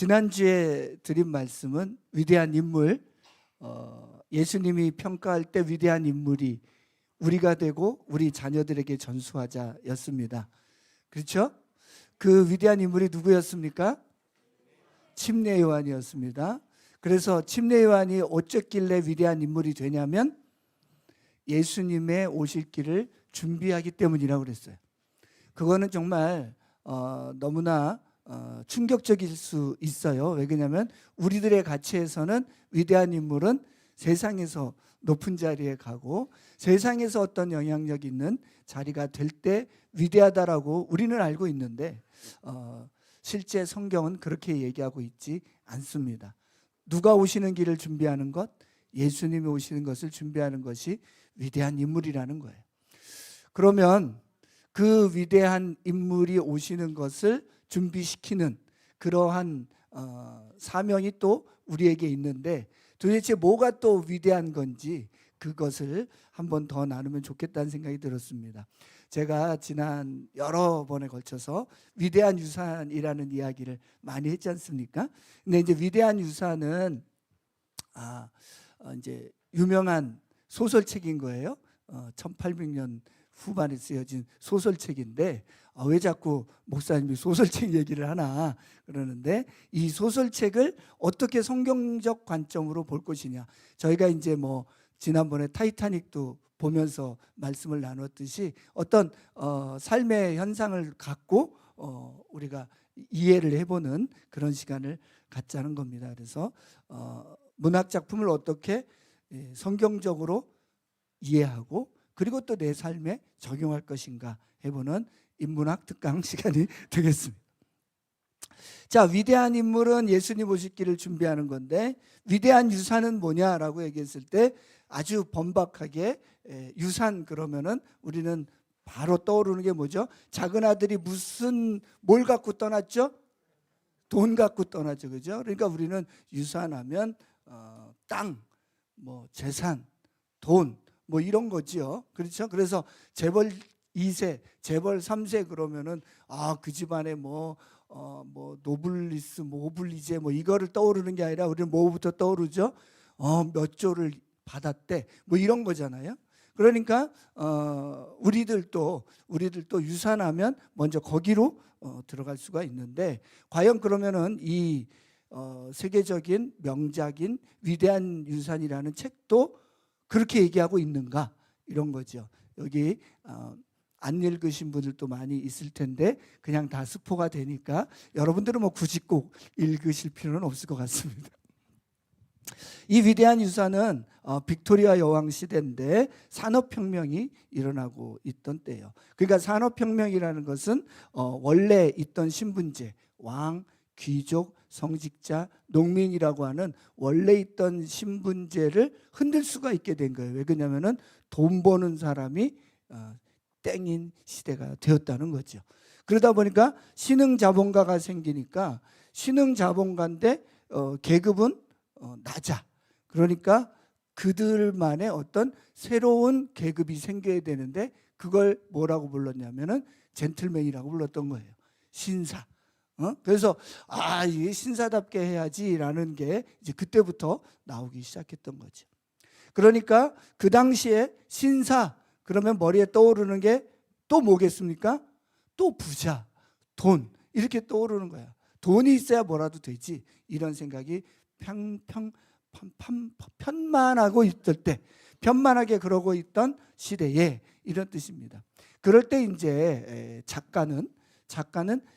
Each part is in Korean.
지난주에 드린 말씀은 위대한 인물, 예수님이 평가할 때 위대한 인물이 우리가 되고 우리 자녀들에게 전수하자였습니다. 그렇죠? 그 위대한 인물이 누구였습니까? 침례 요한이었습니다. 그래서 침례 요한이 어쩌길래 위대한 인물이 되냐면 예수님의 오실 길을 준비하기 때문이라고 그랬어요. 그거는 정말 너무나 충격적일 수 있어요. 왜 그러냐면 우리들의 가치에서는 위대한 인물은 세상에서 높은 자리에 가고 세상에서 어떤 영향력 있는 자리가 될 때 위대하다라고 우리는 알고 있는데 실제 성경은 그렇게 얘기하고 있지 않습니다. 누가 오시는 길을 준비하는 것, 예수님이 오시는 것을 준비하는 것이 위대한 인물이라는 거예요. 그러면 그 위대한 인물이 오시는 것을 준비시키는 그러한 사명이 또 우리에게 있는데 도대체 뭐가 또 위대한 건지 그것을 한번 더 나누면 좋겠다는 생각이 들었습니다. 제가 지난 여러 번에 걸쳐서 위대한 유산이라는 이야기를 많이 했지 않습니까? 근데 이제 위대한 유산은 이제 유명한 소설책인 거예요. 1800년 후반에 쓰여진 소설책인데 왜 자꾸 목사님이 소설책 얘기를 하나 그러는데 이 소설책을 어떻게 성경적 관점으로 볼 것이냐. 저희가 이제 뭐 지난번에 타이타닉도 보면서 말씀을 나눴듯이 어떤 삶의 현상을 갖고 우리가 이해를 해보는 그런 시간을 갖자는 겁니다. 그래서 문학 작품을 어떻게 성경적으로 이해하고 그리고 또 내 삶에 적용할 것인가 해보는 인문학 특강 시간이 되겠습니다. 자, 위대한 인물은 예수님 오실 길을 준비하는 건데 위대한 유산은 뭐냐라고 얘기했을 때 아주 번박하게 유산 그러면은 우리는 바로 떠오르는 게 뭐죠? 작은 아들이 뭘 갖고 떠났죠? 돈 갖고 떠났죠, 그죠? 그러니까 우리는 유산하면 땅, 뭐 재산, 돈, 뭐 이런 거지요. 그렇죠? 그래서 재벌 2세, 재벌 3세 그러면은 그 집안에 뭐 노블리스, 뭐 오블리제 뭐 이거를 떠오르는 게 아니라 우리는 뭐부터 떠오르죠? 몇 조를 받았대. 뭐 이런 거잖아요. 그러니까 우리들도 유산하면 먼저 거기로 들어갈 수가 있는데 과연 그러면은 이 세계적인 명작인 위대한 유산이라는 책도 그렇게 얘기하고 있는가? 이런 거죠. 여기 안 읽으신 분들도 많이 있을 텐데 그냥 다 스포가 되니까 여러분들은 뭐 굳이 꼭 읽으실 필요는 없을 것 같습니다. 이 위대한 유산은 빅토리아 여왕 시대인데 산업혁명이 일어나고 있던 때예요. 그러니까 산업혁명이라는 것은 원래 있던 신분제, 왕, 귀족, 성직자, 농민이라고 하는 원래 있던 신분제를 흔들 수가 있게 된 거예요. 왜 그러냐면은 돈 버는 사람이 땡인 시대가 되었다는 거죠. 그러다 보니까 신흥자본가가 생기니까 신흥자본가인데 계급은 낮아. 그러니까 그들만의 어떤 새로운 계급이 생겨야 되는데 그걸 뭐라고 불렀냐면은 젠틀맨이라고 불렀던 거예요. 신사. 그래서 이게 신사답게 해야지라는 게 이제 그때부터 나오기 시작했던 거죠. 그러니까 그 당시에 신사 그러면 머리에 떠오르는 게 또 뭐겠습니까? 또 부자, 돈 이렇게 떠오르는 거야. 돈이 있어야 뭐라도 되지 이런 생각이 편만하고 있을 때 편만하게 그러고 있던 시대에 이런 뜻입니다. 그럴 때 이제 작가는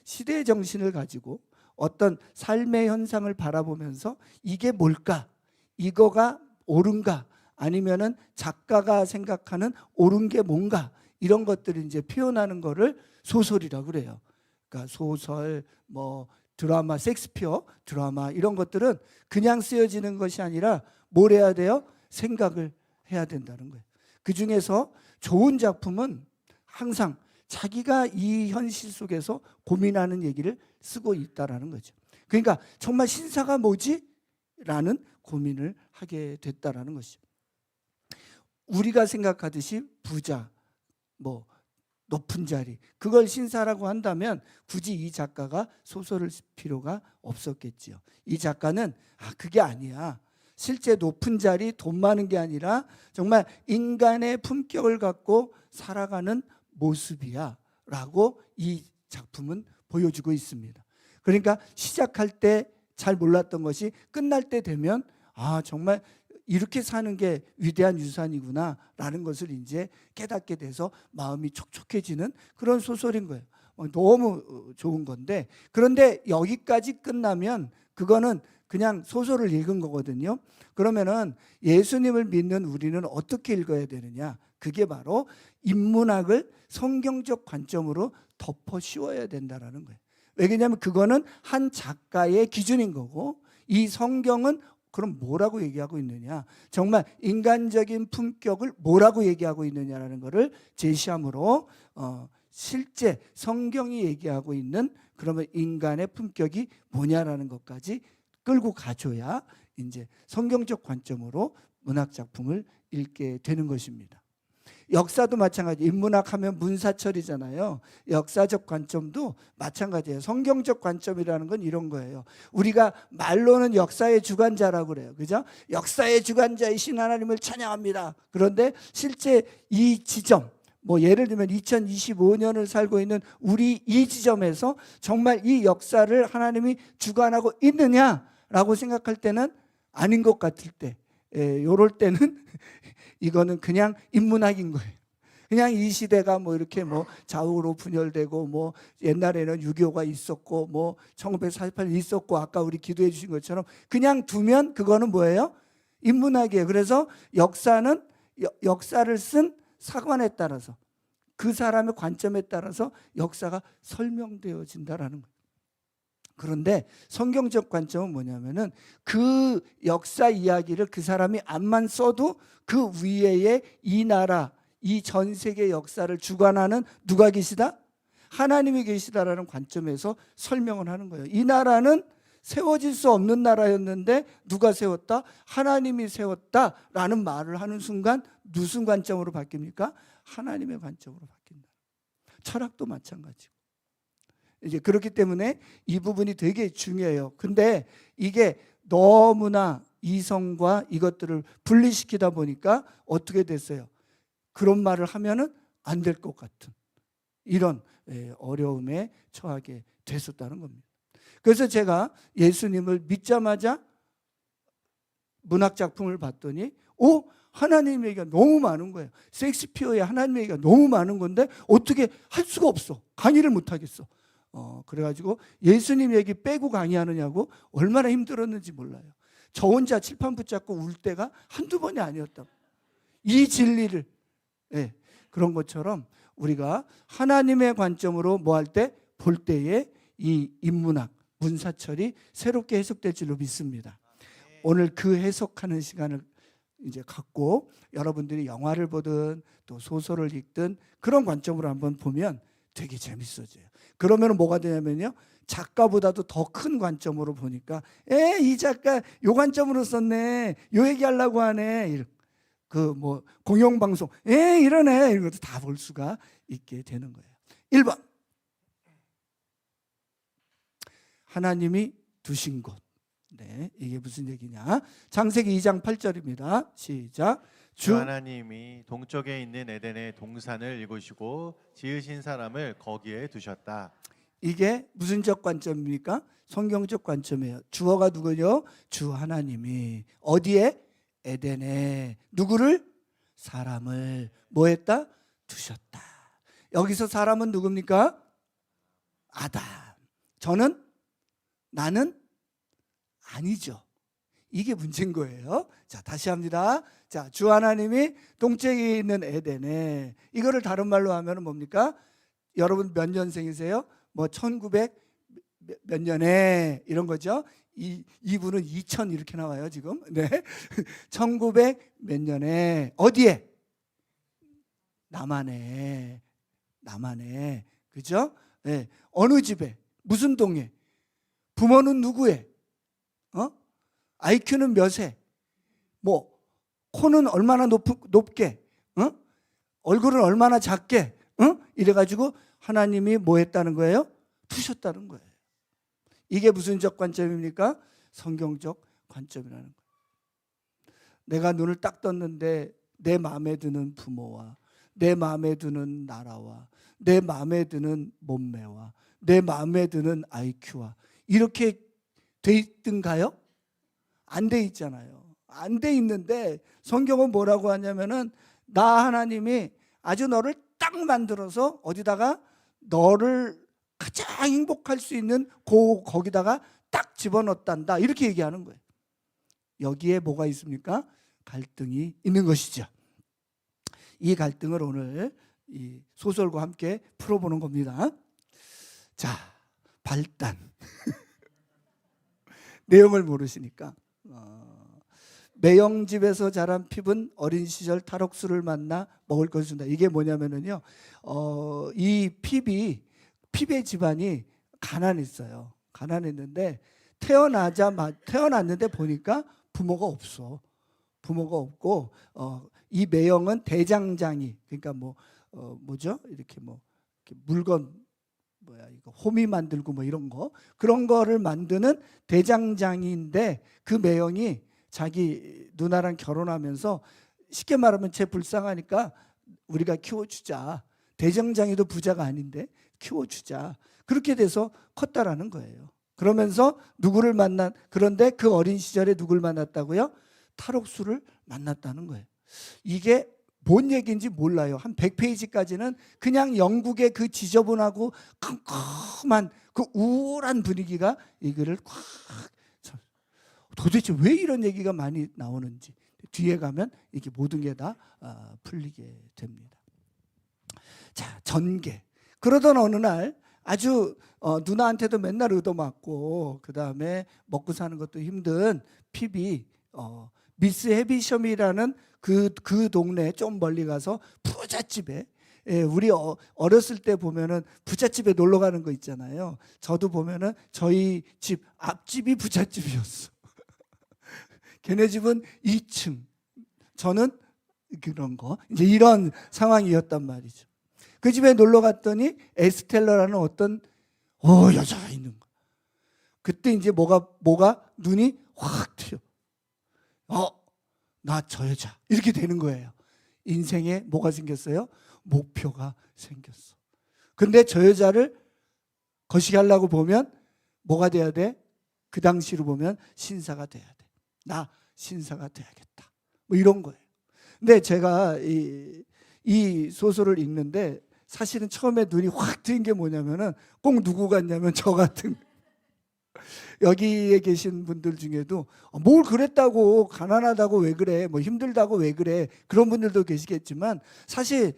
시대의 정신을 가지고 어떤 삶의 현상을 바라보면서 이게 뭘까? 이거가 옳은가? 아니면은 작가가 생각하는 옳은 게 뭔가? 이런 것들을 이제 표현하는 거를 소설이라고 그래요. 그러니까 소설, 뭐 드라마, 셰익스피어 드라마 이런 것들은 그냥 쓰여지는 것이 아니라 뭘 해야 돼요? 생각을 해야 된다는 거예요. 그 중에서 좋은 작품은 항상 자기가 이 현실 속에서 고민하는 얘기를 쓰고 있다라는 거죠. 그러니까 정말 신사가 뭐지? 라는 고민을 하게 됐다라는 것이죠. 우리가 생각하듯이 부자, 뭐 높은 자리, 그걸 신사라고 한다면 굳이 이 작가가 소설을 쓸 필요가 없었겠지요. 이 작가는 그게 아니야. 실제 높은 자리, 돈 많은 게 아니라 정말 인간의 품격을 갖고 살아가는 모습이야 라고 이 작품은 보여주고 있습니다. 그러니까 시작할 때 잘 몰랐던 것이 끝날 때 되면 정말 이렇게 사는 게 위대한 유산이구나 라는 것을 이제 깨닫게 돼서 마음이 촉촉해지는 그런 소설인 거예요. 너무 좋은 건데, 그런데 여기까지 끝나면 그거는 그냥 소설을 읽은 거거든요. 그러면은 예수님을 믿는 우리는 어떻게 읽어야 되느냐? 그게 바로 인문학을 성경적 관점으로 덮어 씌워야 된다라는 거예요. 왜냐하면 그거는 한 작가의 기준인 거고, 이 성경은 그럼 뭐라고 얘기하고 있느냐? 정말 인간적인 품격을 뭐라고 얘기하고 있느냐라는 것을 제시함으로 실제 성경이 얘기하고 있는 그러면 인간의 품격이 뭐냐라는 것까지 끌고 가줘야 이제 성경적 관점으로 문학 작품을 읽게 되는 것입니다. 역사도 마찬가지. 인문학 하면 문사철이잖아요. 역사적 관점도 마찬가지예요. 성경적 관점이라는 건 이런 거예요. 우리가 말로는 역사의 주관자라고 그래요. 그죠? 역사의 주관자이신 하나님을 찬양합니다. 그런데 실제 이 지점, 예를 들면 2025년을 살고 있는 우리 이 지점에서 정말 이 역사를 하나님이 주관하고 있느냐라고 생각할 때는 아닌 것 같을 때, 요럴 때는 이거는 그냥 인문학인 거예요. 그냥 이 시대가 이렇게 좌우로 분열되고 옛날에는 6.25가 있었고 1948년 있었고 아까 우리 기도해 주신 것처럼 그냥 두면 그거는 뭐예요? 인문학이에요. 그래서 역사는 역사를 쓴 사관에 따라서 그 사람의 관점에 따라서 역사가 설명되어진다라는 거예요. 그런데 성경적 관점은 뭐냐면은 그 역사 이야기를 그 사람이 안만 써도 그 위에 이 나라, 이 전 세계 역사를 주관하는 누가 계시다? 하나님이 계시다라는 관점에서 설명을 하는 거예요. 이 나라는 세워질 수 없는 나라였는데 누가 세웠다? 하나님이 세웠다라는 말을 하는 순간 무슨 관점으로 바뀝니까? 하나님의 관점으로 바뀐다. 철학도 마찬가지고. 이제 그렇기 때문에 이 부분이 되게 중요해요. 근데 이게 너무나 이성과 이것들을 분리시키다 보니까 어떻게 됐어요? 그런 말을 하면은 안 될 것 같은 이런 어려움에 처하게 됐었다는 겁니다. 그래서 제가 예수님을 믿자마자 문학 작품을 봤더니 하나님 얘기가 너무 많은 거예요. 셰익스피어의 하나님 얘기가 너무 많은 건데 어떻게 할 수가 없어. 강의를 못 하겠어. 그래가지고 예수님 얘기 빼고 강의하느냐고 얼마나 힘들었는지 몰라요. 저 혼자 칠판 붙잡고 울 때가 한두 번이 아니었다고. 이 진리를 그런 것처럼 우리가 하나님의 관점으로 할 때 볼 때에 이 인문학, 문사철이 새롭게 해석될 줄로 믿습니다. 오늘 그 해석하는 시간을 이제 갖고 여러분들이 영화를 보든 또 소설을 읽든 그런 관점으로 한번 보면 되게 재밌어져요. 그러면 뭐가 되냐면요, 작가보다도 더 큰 관점으로 보니까 이 작가 요 관점으로 썼네, 요 얘기하려고 하네, 공영방송 이러네, 이런 것도 다 볼 수가 있게 되는 거예요. 1번 하나님이 두신 곳. 이게 무슨 얘기냐? 창세기 2장 8절입니다. 시작. 주 하나님이 동쪽에 있는 에덴의 동산을 이루시고 지으신 사람을 거기에 두셨다. 이게 무슨적 관점입니까? 성경적 관점이에요. 주어가 누구요? 주 하나님이 어디에? 에덴에 누구를? 사람을 뭐했다? 두셨다. 여기서 사람은 누굽니까? 아담. 나는 아니죠. 이게 문제인 거예요. 자, 다시 합니다. 자, 주 하나님이 동쪽에 있는 에덴에, 이거를 다른 말로 하면 뭡니까? 여러분 몇 년생이세요? 1900 몇 년에 이런 거죠. 이분은 2000 이렇게 나와요 지금. 1900 몇 년에 어디에? 남한에. 그죠? 어느 집에? 무슨 동에? 부모는 누구에? IQ는 몇에? 코는 얼마나 높게? 얼굴은 얼마나 작게? 응? 이래가지고 하나님이 뭐 했다는 거예요? 푸셨다는 거예요. 이게 무슨 적 관점입니까? 성경적 관점이라는 거예요. 내가 눈을 딱 떴는데 내 마음에 드는 부모와 내 마음에 드는 나라와 내 마음에 드는 몸매와 내 마음에 드는 IQ와 이렇게 돼 있든가요? 안 돼 있잖아요. 안 돼 있는데 성경은 뭐라고 하냐면은 나 하나님이 아주 너를 딱 만들어서 어디다가 너를 가장 행복할 수 있는 거기다가 딱 집어넣었단다 이렇게 얘기하는 거예요. 여기에 뭐가 있습니까? 갈등이 있는 것이죠. 이 갈등을 오늘 이 소설과 함께 풀어보는 겁니다. 자, 발단. 내용을 모르시니까 매형집에서 자란 핍은 어린 시절 탈옥수를 만나 먹을 것을 준다. 이게 뭐냐면은요, 이 핍의 집안이 가난했어요. 가난했는데 태어났는데 보니까 부모가 없어. 부모가 없고 이 매형은 대장장이, 그러니까 뭐죠? 이렇게 이렇게 물건 이거 호미 만들고 이런 거, 그런 거를 만드는 대장장이인데 그 매형이 자기 누나랑 결혼하면서 쉽게 말하면 쟤 불쌍하니까 우리가 키워주자. 대장장이도 부자가 아닌데 키워주자. 그렇게 돼서 컸다라는 거예요. 그러면서 그런데 그 어린 시절에 누굴 만났다고요? 탈옥수를 만났다는 거예요. 이게 뭔 얘기인지 몰라요. 한 100페이지까지는 그냥 영국의 그 지저분하고 컴컴한 그 우울한 분위기가 이 글을 꽉, 도대체 왜 이런 얘기가 많이 나오는지 뒤에 가면 이게 모든 게 다 풀리게 됩니다. 자, 전개. 그러던 어느 날 아주 누나한테도 맨날 얻어맞고 그 다음에 먹고 사는 것도 힘든 핍이 미스 해비섬이라는 그 동네 좀 멀리 가서 부잣집에, 우리 어렸을 때 보면은 부잣집에 놀러 가는 거 있잖아요. 저도 보면은 저희 집 앞집이 부잣집이었어. 걔네 집은 2층, 저는 그런 거, 이제 이런 상황이었단 말이죠. 그 집에 놀러 갔더니 에스텔러라는 어떤 여자가 있는 거. 그때 이제 뭐가 눈이 확 튀어. 나 저 여자 이렇게 되는 거예요. 인생에 뭐가 생겼어요? 목표가 생겼어. 근데 저 여자를 거시기하려고 보면 뭐가 돼야 돼? 그 당시로 보면 신사가 돼야 돼. 나 신사가 돼야겠다. 이런 거예요. 근데 제가 이 소설을 읽는데 사실은 처음에 눈이 확 트인 게 뭐냐면은 꼭 누구 같냐면 저 같은 여기에 계신 분들 중에도 뭘 그랬다고, 가난하다고 왜 그래, 힘들다고 왜 그래, 그런 분들도 계시겠지만 사실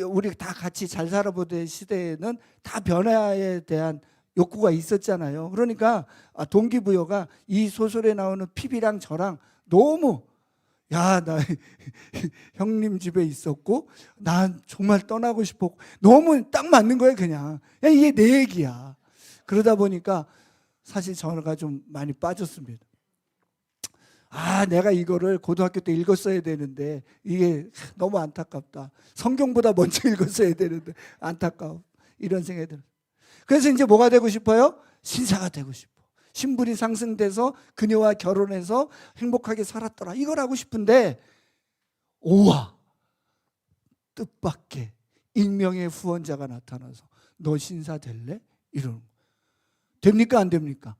우리 다 같이 잘 살아보던 시대에는 다 변화에 대한 욕구가 있었잖아요. 그러니까 동기부여가 이 소설에 나오는 핍이랑 저랑 너무 나 형님 집에 있었고 난 정말 떠나고 싶었고 너무 딱 맞는 거예요. 그냥 이게 내 얘기야. 그러다 보니까 사실 저가 좀 많이 빠졌습니다. 내가 이거를 고등학교 때 읽었어야 되는데 이게 너무 안타깝다. 성경보다 먼저 읽었어야 되는데 안타까워. 이런 생각이 들어요. 그래서 이제 뭐가 되고 싶어요? 신사가 되고 싶어. 신분이 상승돼서 그녀와 결혼해서 행복하게 살았더라. 이걸 하고 싶은데 오와 뜻밖의 익명의 후원자가 나타나서 너 신사 될래? 이러는 거예요. 됩니까? 안 됩니까?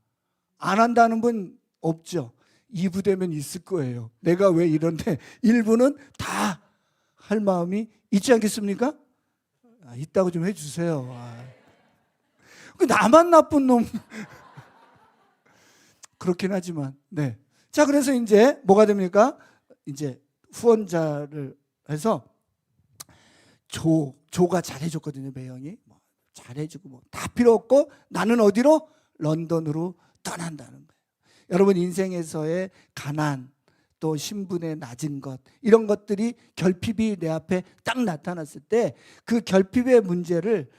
안 한다는 분 없죠. 2부 되면 있을 거예요. 내가 왜 이런데 1부는 다 할 마음이 있지 않겠습니까? 있다고 좀 해주세요. 나만 나쁜 놈. 그렇긴 하지만, 네. 자, 그래서 이제 뭐가 됩니까? 이제 후원자를 해서 조가 잘해줬거든요. 매형이 잘해주고 다 필요 없고 나는 어디로? 런던으로 떠난다는 거예요. 여러분 인생에서의 가난 또 신분의 낮은 것 이런 것들이 결핍이 내 앞에 딱 나타났을 때 그 결핍의 문제를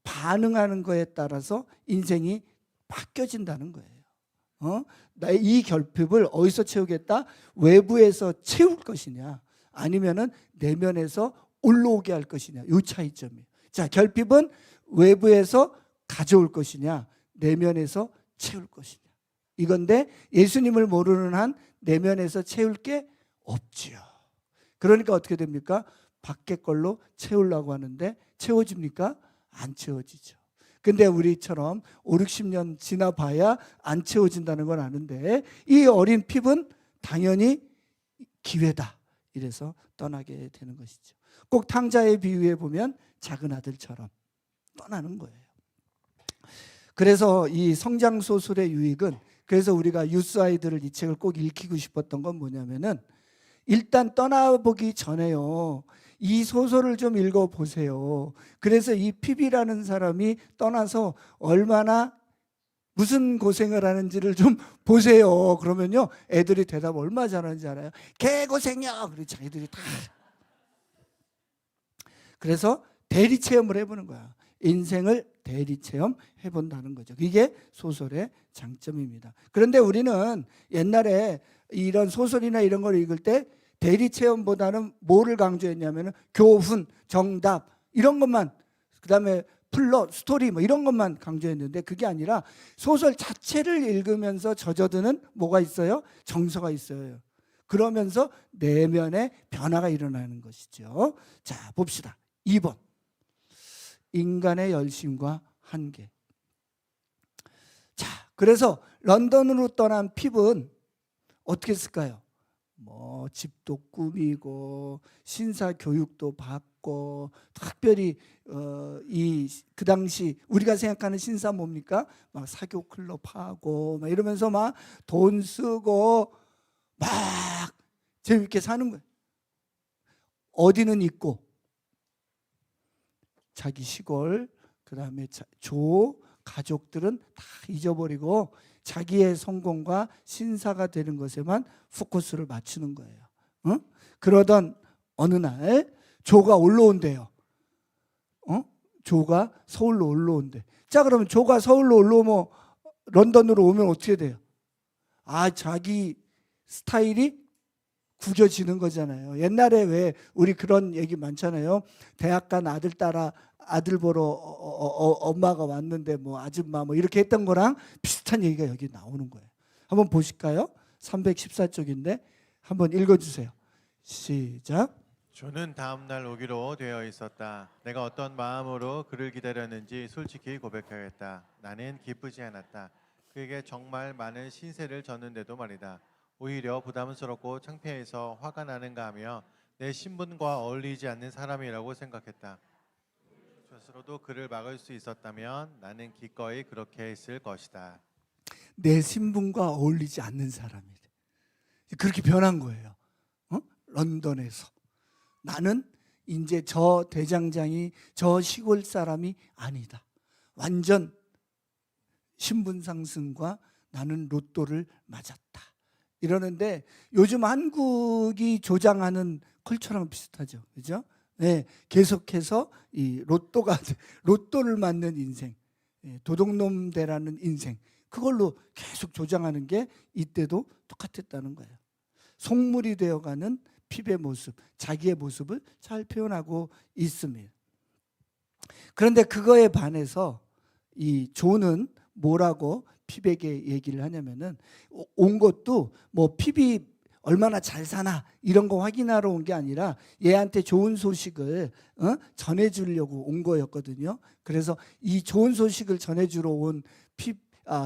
반응하는 거에 따라서 인생이 바뀌어진다는 거예요. 나의 이 결핍을 어디서 채우겠다? 외부에서 채울 것이냐 아니면은 내면에서 올라오게 할 것이냐 이 차이점이에요. 자, 결핍은 외부에서 가져올 것이냐, 내면에서 채울 것이냐. 이건데 예수님을 모르는 한 내면에서 채울 게 없지요. 그러니까 어떻게 됩니까? 밖에 걸로 채우려고 하는데 채워집니까? 안 채워지죠. 근데 우리처럼 5, 60년 지나봐야 안 채워진다는 건 아는데 이 어린 핍은 당연히 기회다. 이래서 떠나게 되는 것이죠. 꼭 탕자의 비유에 보면 작은 아들처럼 떠나는 거예요. 그래서 이 성장 소설의 유익은, 그래서 우리가 유스 아이들을 이 책을 꼭 읽히고 싶었던 건 뭐냐면은 일단 떠나보기 전에요, 이 소설을 좀 읽어보세요. 그래서 이 핍이라는 사람이 떠나서 얼마나 무슨 고생을 하는지를 좀 보세요. 그러면요, 애들이 대답 얼마나 잘하는지 알아요? 개고생이야. 그리고 자기들이 다. 그래서 대리 체험을 해보는 거야. 인생을 대리 체험 해본다는 거죠. 이게 소설의 장점입니다. 그런데 우리는 옛날에 이런 소설이나 이런 걸 읽을 때 대리 체험보다는 뭐를 강조했냐면 교훈, 정답 이런 것만, 그다음에 플롯, 스토리 뭐 이런 것만 강조했는데 그게 아니라 소설 자체를 읽으면서 젖어드는 뭐가 있어요? 정서가 있어요. 그러면서 내면의 변화가 일어나는 것이죠. 자, 봅시다. 2번. 인간의 열심과 한계. 자, 그래서 런던으로 떠난 핍은 어떻게 했을까요? 뭐 집도 꾸미고 신사 교육도 받고, 특별히 그 당시 우리가 생각하는 신사 뭡니까? 막 사교 클럽 하고 막 이러면서 막 돈 쓰고 막 재밌게 사는 거예요. 어디는 있고 자기 시골, 그다음에 조 가족들은 다 잊어버리고 자기의 성공과 신사가 되는 것에만 포커스를 맞추는 거예요. 어? 그러던 어느 날 조가 올라온대요. 조가 서울로 올라온대. 자, 그러면 조가 서울로 올라오면 런던으로 오면 어떻게 돼요? 아, 자기 스타일이 구겨지는 거잖아요. 옛날에 왜 우리 그런 얘기 많잖아요. 대학 간 아들 따라 아들 보러 엄마가 왔는데 뭐 아줌마 뭐 이렇게 했던 거랑 비슷한 얘기가 여기 나오는 거예요. 한번 보실까요? 314쪽인데 한번 읽어주세요. 시작. 조는 다음 날 오기로 되어 있었다. 내가 어떤 마음으로 그를 기다렸는지 솔직히 고백하겠다. 나는 기쁘지 않았다. 그에게 정말 많은 신세를 졌는데도 말이다. 오히려 부담스럽고 창피해서 화가 나는가 하며 내 신분과 어울리지 않는 사람이라고 생각했다. 스스로도 그를 막을 수 있었다면 나는 기꺼이 그렇게 했을 것이다. 내 신분과 어울리지 않는 사람이래. 그렇게 변한 거예요. 런던에서. 나는 이제 저 대장장이 저 시골 사람이 아니다. 완전 신분 상승과 나는 로또를 맞았다. 이러는데 요즘 한국이 조장하는 컬처랑 비슷하죠. 그죠? 네, 계속해서 이 로또를 맞는 인생, 도둑놈대라는 인생, 그걸로 계속 조장하는 게 이때도 똑같았다는 거예요. 속물이 되어가는 핍의 모습, 자기의 모습을 잘 표현하고 있습니다. 그런데 그거에 반해서 이 조는 뭐라고 핍에게 얘기를 하냐면은, 온 것도 뭐 핍이 얼마나 잘 사나 이런 거 확인하러 온 게 아니라 얘한테 좋은 소식을 전해주려고 온 거였거든요. 그래서 이 좋은 소식을 전해주러 온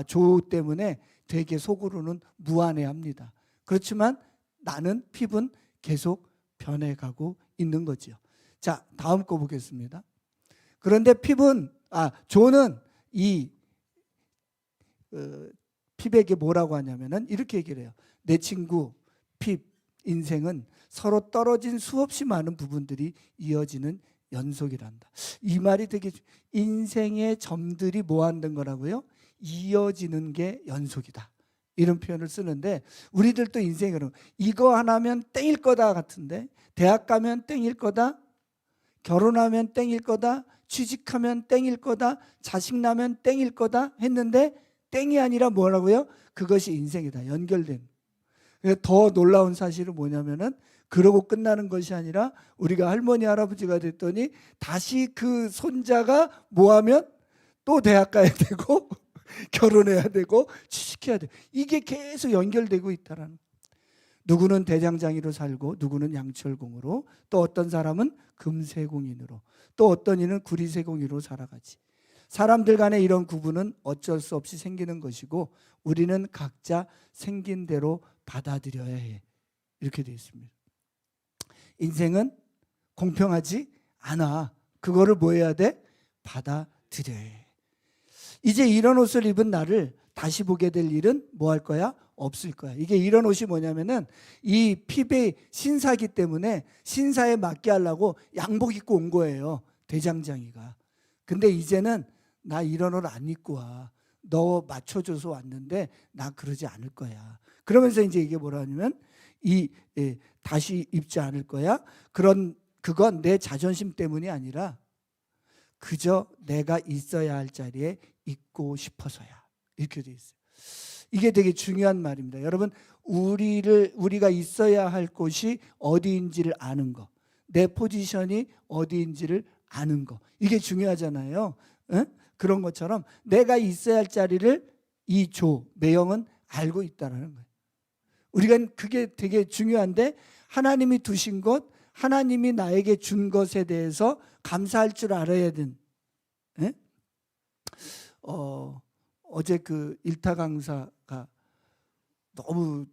조 때문에 되게 속으로는 무안해합니다. 그렇지만 나는 핍은 계속 변해가고 있는 거죠. 자, 다음 거 보겠습니다. 그런데 조는 이 핍에게 뭐라고 하냐면은 이렇게 얘기를 해요. 내 친구 핍, 인생은 서로 떨어진 수없이 많은 부분들이 이어지는 연속이란다. 이 말이 되게, 인생의 점들이 모아낸 거라고요? 이어지는 게 연속이다. 이런 표현을 쓰는데 우리들도 인생이 그럼 이거 하나면 땡일 거다 같은데, 대학 가면 땡일 거다, 결혼하면 땡일 거다, 취직하면 땡일 거다, 자식 나면 땡일 거다 했는데 땡이 아니라 뭐라고요? 그것이 인생이다. 연결된. 더 놀라운 사실은 뭐냐면은 그러고 끝나는 것이 아니라 우리가 할머니 할아버지가 됐더니 다시 그 손자가 뭐하면 또 대학 가야 되고 결혼해야 되고 취직해야 돼. 이게 계속 연결되고 있다라는. 누구는 대장장이로 살고 누구는 양철공으로, 또 어떤 사람은 금세공인으로, 또 어떤 이는 구리세공인으로 살아가지. 사람들 간의 이런 구분은 어쩔 수 없이 생기는 것이고 우리는 각자 생긴 대로 받아들여야 해. 이렇게 되어 있습니다. 인생은 공평하지 않아. 그거를 뭐 해야 돼? 받아들여야 해. 이제 이런 옷을 입은 나를 다시 보게 될 일은 뭐 할 거야? 없을 거야. 이게 이런 옷이 뭐냐면은 이 피베이 신사기 때문에 신사에 맞게 하려고 양복 입고 온 거예요. 대장장이가. 근데 이제는 나 이런 옷 안 입고 와. 너 맞춰줘서 왔는데 나 그러지 않을 거야. 그러면서 이제 이게 뭐라 하냐면 다시 입지 않을 거야. 그건 내 자존심 때문이 아니라 그저 내가 있어야 할 자리에 있고 싶어서야. 이렇게 돼 있어요. 이게 되게 중요한 말입니다. 여러분, 우리가 있어야 할 곳이 어디인지를 아는 거, 내 포지션이 어디인지를 아는 거, 이게 중요하잖아요. 응? 그런 것처럼 내가 있어야 할 자리를 이 매형은 알고 있다는 거예요. 우리가 그게 되게 중요한데, 하나님이 두신 것, 하나님이 나에게 준 것에 대해서 감사할 줄 알아야 된. 예? 어제 그 일타 강사가 너무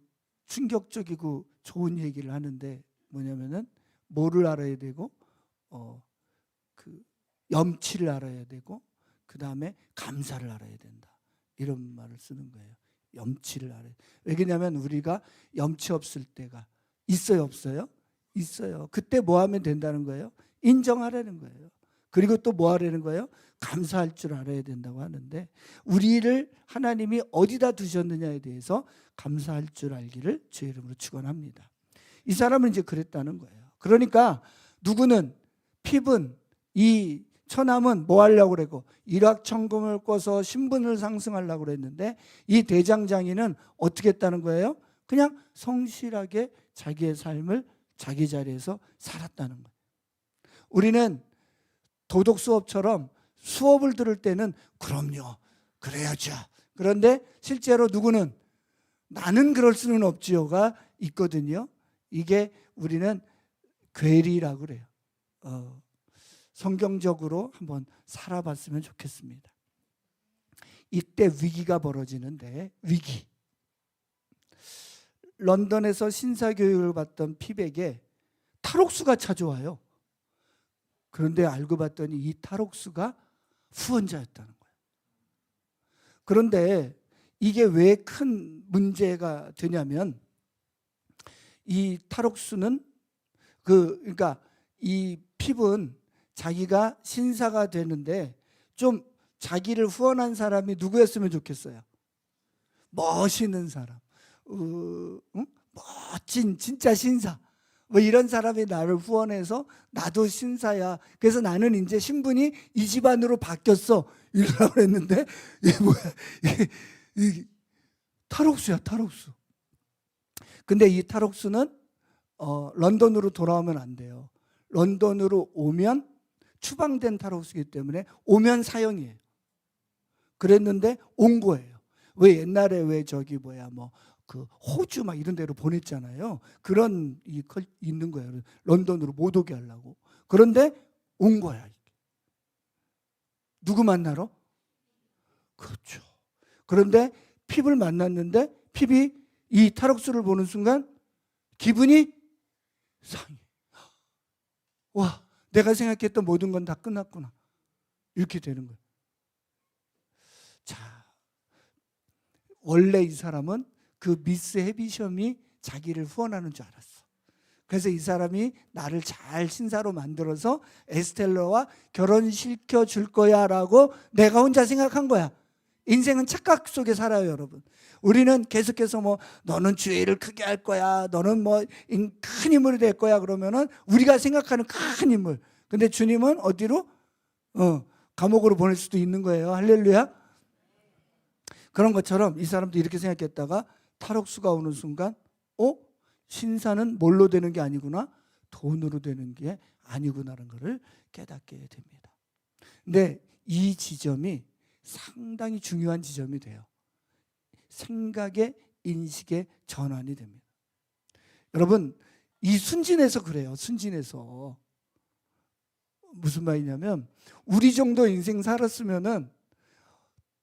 충격적이고 좋은 얘기를 하는데, 뭐냐면은 뭐를 알아야 되고 그 염치를 알아야 되고 그 다음에 감사를 알아야 된다, 이런 말을 쓰는 거예요. 염치를 알아야. 왜 그러냐면 우리가 염치 없을 때가 있어요, 없어요? 있어요. 그때 뭐 하면 된다는 거예요? 인정하라는 거예요. 그리고 또 뭐 하라는 거예요? 감사할 줄 알아야 된다고 하는데, 우리를 하나님이 어디다 두셨느냐에 대해서 감사할 줄 알기를 주의 이름으로 축원합니다. 이 사람은 이제 그랬다는 거예요. 그러니까 누구는 핍은, 이 처남은 뭐 하려고 그러고 일확천금을 꿔서 신분을 상승하려고 그랬는데, 이 대장장이는 어떻게 했다는 거예요? 그냥 성실하게 자기의 삶을 자기 자리에서 살았다는 거예요. 우리는 도덕 수업처럼 수업을 들을 때는 그럼요, 그래야죠. 그런데 실제로 누구는 나는 그럴 수는 없지요가 있거든요. 이게 우리는 괴리라고 그래요. 성경적으로 한번 살아봤으면 좋겠습니다. 이때 위기가 벌어지는데, 위기. 런던에서 신사교육을 받던 핍에게 탈옥수가 찾아와요. 그런데 알고 봤더니 이 탈옥수가 후원자였다는 거예요. 그런데 이게 왜 큰 문제가 되냐면, 이 탈옥수는 그러니까 이 핍은 자기가 신사가 되는데 좀 자기를 후원한 사람이 누구였으면 좋겠어요? 멋있는 사람, 멋진 진짜 신사, 뭐 이런 사람이 나를 후원해서 나도 신사야. 그래서 나는 이제 신분이 이 집안으로 바뀌었어. 이러라고 했는데 이게 뭐야? 이게 탈옥수야, 탈옥수. 근데 이 탈옥수는 런던으로 돌아오면 안 돼요. 런던으로 오면 추방된 탈옥수이기 때문에 오면 사형이에요. 그랬는데 온 거예요. 왜 옛날에 왜 저기 그 호주 막 이런 데로 보냈잖아요. 그런 있는 거예요. 런던으로 못 오게 하려고. 그런데 온 거야. 누구 만나러? 그렇죠. 그런데 핍을 만났는데 핍이 이 탈옥수를 보는 순간 기분이 상해. 와, 내가 생각했던 모든 건 다 끝났구나. 이렇게 되는 거예요. 자, 원래 이 사람은 그 미스 해비섬이 자기를 후원하는 줄 알았어. 그래서 이 사람이 나를 잘 신사로 만들어서 에스텔러와 결혼시켜 줄 거야 라고 내가 혼자 생각한 거야. 인생은 착각 속에 살아요, 여러분. 우리는 계속해서 너는 주의를 크게 할 거야, 너는 큰 인물이 될 거야 그러면은 우리가 생각하는 큰 인물. 근데 주님은 어디로? 감옥으로 보낼 수도 있는 거예요. 할렐루야. 그런 것처럼 이 사람도 이렇게 생각했다가 탈옥수가 오는 순간 신사는 뭘로 되는 게 아니구나, 돈으로 되는 게 아니구나라는 것을 깨닫게 됩니다. 근데 이 지점이 상당히 중요한 지점이 돼요. 생각의, 인식의 전환이 됩니다. 여러분, 이 순진해서 그래요. 순진해서. 무슨 말이냐면, 우리 정도 인생 살았으면은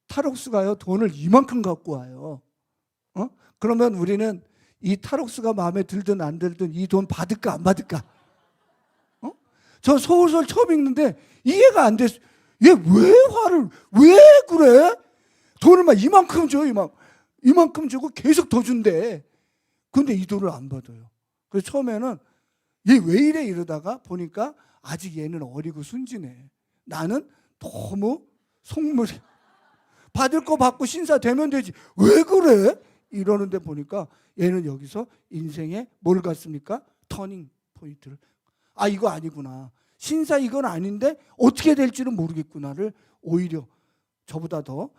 탈옥수가요, 돈을 이만큼 갖고 와요. 그러면 우리는 이 탈옥수가 마음에 들든 안 들든 이 돈 받을까 안 받을까? 저 소설 처음 읽는데 이해가 안 됐어요. 얘 왜 그래? 돈을 막 이만큼 줘, 이만큼 주고 계속 더 준대. 근데 이 돈을 안 받아요. 그래서 처음에는 얘 왜 이래 이러다가 보니까 아직 얘는 어리고 순진해. 나는 너무 속물이 받을 거 받고 신사 되면 되지. 왜 그래? 이러는데 보니까 얘는 여기서 인생에 뭘 갔습니까? 터닝 포인트를. 아, 이거 아니구나. 신사 이건 아닌데 어떻게 될지는 모르겠구나를 오히려 저보다 더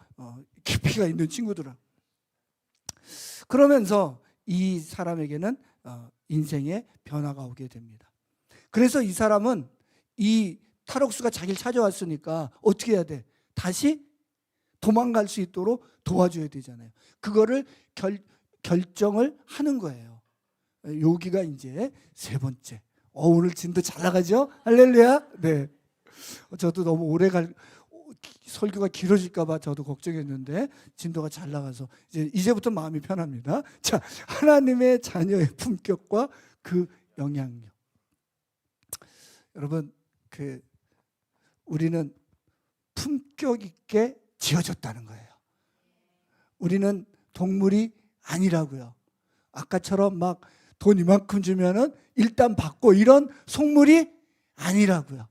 깊이가 있는 친구들은. 그러면서 이 사람에게는 인생의 변화가 오게 됩니다. 그래서 이 사람은 이 탈옥수가 자기를 찾아왔으니까 어떻게 해야 돼? 다시 도망갈 수 있도록 도와줘야 되잖아요. 그거를 결정을 하는 거예요. 여기가 이제 세 번째. 오늘 진도 잘 나가죠? 할렐루야. 네. 저도 너무 오래 설교가 길어질까 봐 저도 걱정했는데 진도가 잘 나가서 이제부터 마음이 편합니다. 자, 하나님의 자녀의 품격과 그 영향력. 여러분, 우리는 품격 있게 지어졌다는 거예요. 우리는 동물이 아니라고요. 아까처럼 막 돈 이만큼 주면은 일단 받고 이런 속물이 아니라고요.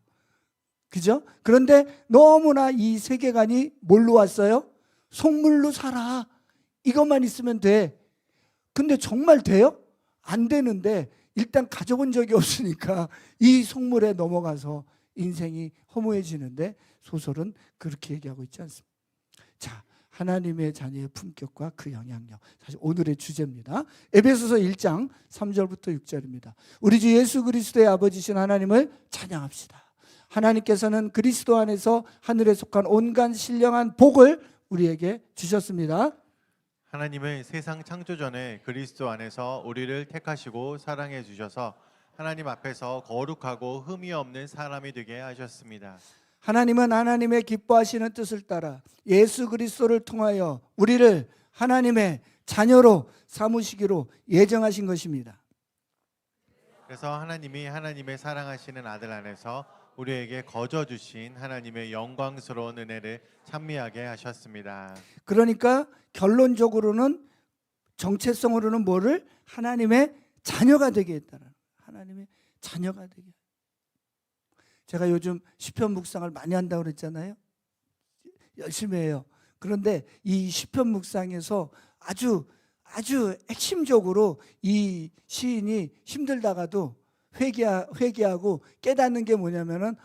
그죠? 그런데 너무나 이 세계관이 뭘로 왔어요? 속물로 살아. 이것만 있으면 돼. 근데 정말 돼요? 안 되는데 일단 가져본 적이 없으니까 이 속물에 넘어가서 인생이 허무해지는데 소설은 그렇게 얘기하고 있지 않습니다. 자, 하나님의 자녀의 품격과 그 영향력. 사실 오늘의 주제입니다. 에베소서 1장 3절부터 6절입니다. 우리 주 예수 그리스도의 아버지신 하나님을 찬양합시다. 하나님께서는 그리스도 안에서 하늘에 속한 온갖 신령한 복을 우리에게 주셨습니다. 하나님은 세상 창조 전에 그리스도 안에서 우리를 택하시고 사랑해 주셔서 하나님 앞에서 거룩하고 흠이 없는 사람이 되게 하셨습니다. 하나님은 하나님의 기뻐하시는 뜻을 따라 예수 그리스도를 통하여 우리를 하나님의 자녀로 삼으시기로 예정하신 것입니다. 그래서 하나님이 하나님의 사랑하시는 아들 안에서 우리에게 거저 주신 하나님의 영광스러운 은혜를 찬미하게 하셨습니다. 그러니까 결론적으로는 정체성으로는 뭐를? 하나님의 자녀가 되게 했다는, 하나님의 자녀가 되게. 제가 요즘 시편 묵상을 많이 한다고 그랬잖아요. 열심히 해요. 그런데 이 시편 묵상에서 아주 핵심적으로 이 시인이 힘들다가도 회개하고 깨닫는 게 뭐냐면은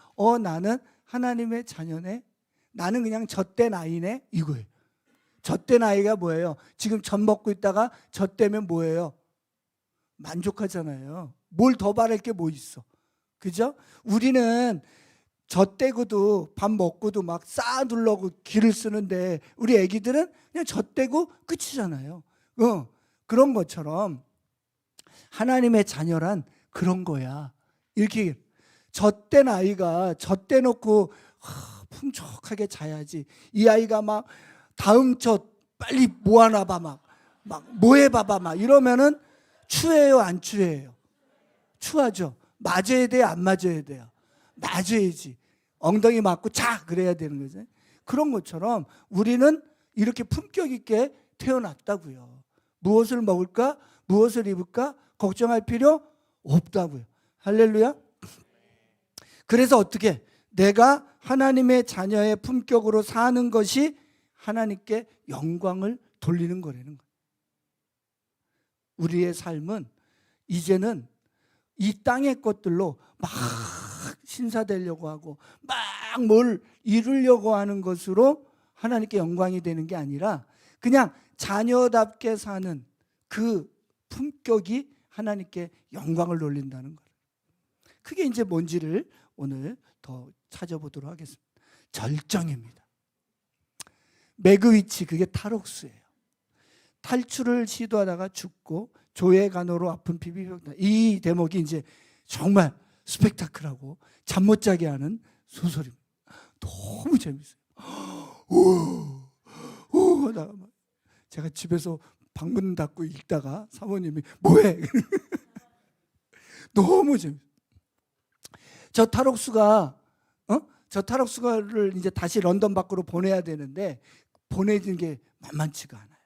나는 하나님의 자녀네. 나는 그냥 젖된 아이네. 이거예요. 젖된 아이가 뭐예요? 지금 젖 먹고 있다가 젖되면 뭐예요? 만족하잖아요. 뭘 더 바랄 게 뭐 있어? 그죠? 우리는 젖대고도 밥 먹고도 막 쌓아두려고 기를 쓰는데 우리 애기들은 그냥 젖대고 끝이잖아요. 그런 것처럼 하나님의 자녀란 그런 거야. 이렇게 젖된 아이가 젖대놓고 풍족하게 자야지. 이 아이가 막 다음 젖 빨리 모아놔봐 막 모해봐봐 막 이러면은 추해요 안 추해요? 추하죠. 맞아야 돼요 안 맞아야 돼요? 맞아야지. 엉덩이 맞고 자 그래야 되는 거죠. 그런 것처럼 우리는 이렇게 품격 있게 태어났다고요. 무엇을 먹을까? 무엇을 입을까? 걱정할 필요 없다고요. 할렐루야. 그래서 어떻게? 내가 하나님의 자녀의 품격으로 사는 것이 하나님께 영광을 돌리는 거라는 거예요. 우리의 삶은 이제는 이 땅의 것들로 막 신사되려고 하고 막 뭘 이루려고 하는 것으로 하나님께 영광이 되는 게 아니라 그냥 자녀답게 사는 그 품격이 하나님께 영광을 돌린다는 거예요. 그게 이제 뭔지를 오늘 더 찾아보도록 하겠습니다. 절정입니다. 메그위치, 그게 탈옥수예요. 탈출을 시도하다가 죽고 조의 간호로 아픈 피비 회복된다. 이 대목이 이제 정말 스펙타클하고 잠 못 자게 하는 소설입니다. 너무 재밌어요. 제가 집에서 방문 닫고 읽다가 사모님이 뭐해? 너무 재밌어요. 저 탈옥수가를 이제 다시 런던 밖으로 보내야 되는데 보내는 게 만만치가 않아요.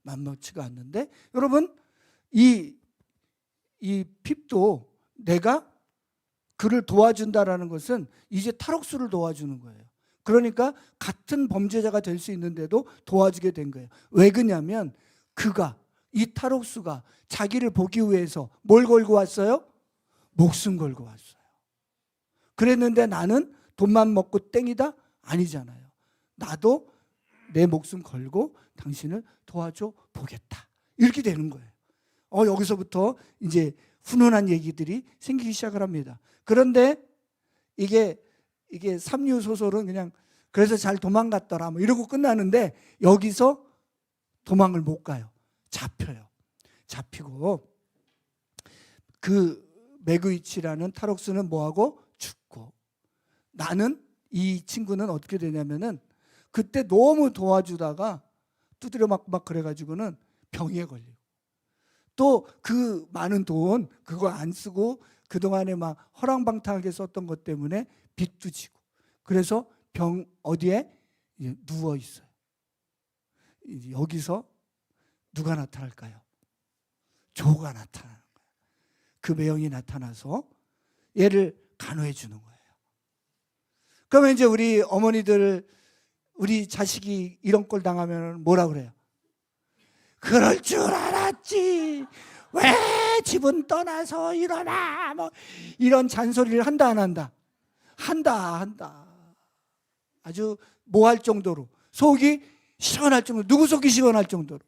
만만치가 않는데 여러분, 이 핍도 내가 그를 도와준다라는 것은 이제 탈옥수를 도와주는 거예요. 그러니까 같은 범죄자가 될 수 있는데도 도와주게 된 거예요. 왜 그러냐면 이 탈옥수가 자기를 보기 위해서 뭘 걸고 왔어요? 목숨 걸고 왔어요. 그랬는데 나는 돈만 먹고 땡이다? 아니잖아요. 나도 내 목숨 걸고 당신을 도와줘 보겠다. 이렇게 되는 거예요. 여기서부터 이제 훈훈한 얘기들이 생기기 시작을 합니다. 그런데 이게 삼류 소설은 그냥 그래서 잘 도망갔더라 뭐 이러고 끝나는데 여기서 도망을 못 가요. 잡혀요. 잡히고 그 메그위치라는 탈옥수는 뭐하고 죽고, 나는, 이 친구는 어떻게 되냐면은 그때 너무 도와주다가 두드려 맞고 막 그래가지고는 병에 걸리고, 또 그 많은 돈 그거 안 쓰고 그동안에 막 허랑방탕하게 썼던 것 때문에 빚도 지고, 그래서 병 어디에 누워 있어요. 여기서 누가 나타날까요? 조가 나타나는 거예요. 그 매형이 나타나서 얘를 간호해 주는 거예요. 그러면 이제 우리 어머니들, 우리 자식이 이런 꼴 당하면 뭐라 그래요? 그럴 줄 알았지. 왜 집은 떠나서 일어나? 뭐 이런 잔소리를 한다 안 한다? 한다. 아주 뭐할 정도로, 속이 시원할 정도로. 누구 속이 시원할 정도로?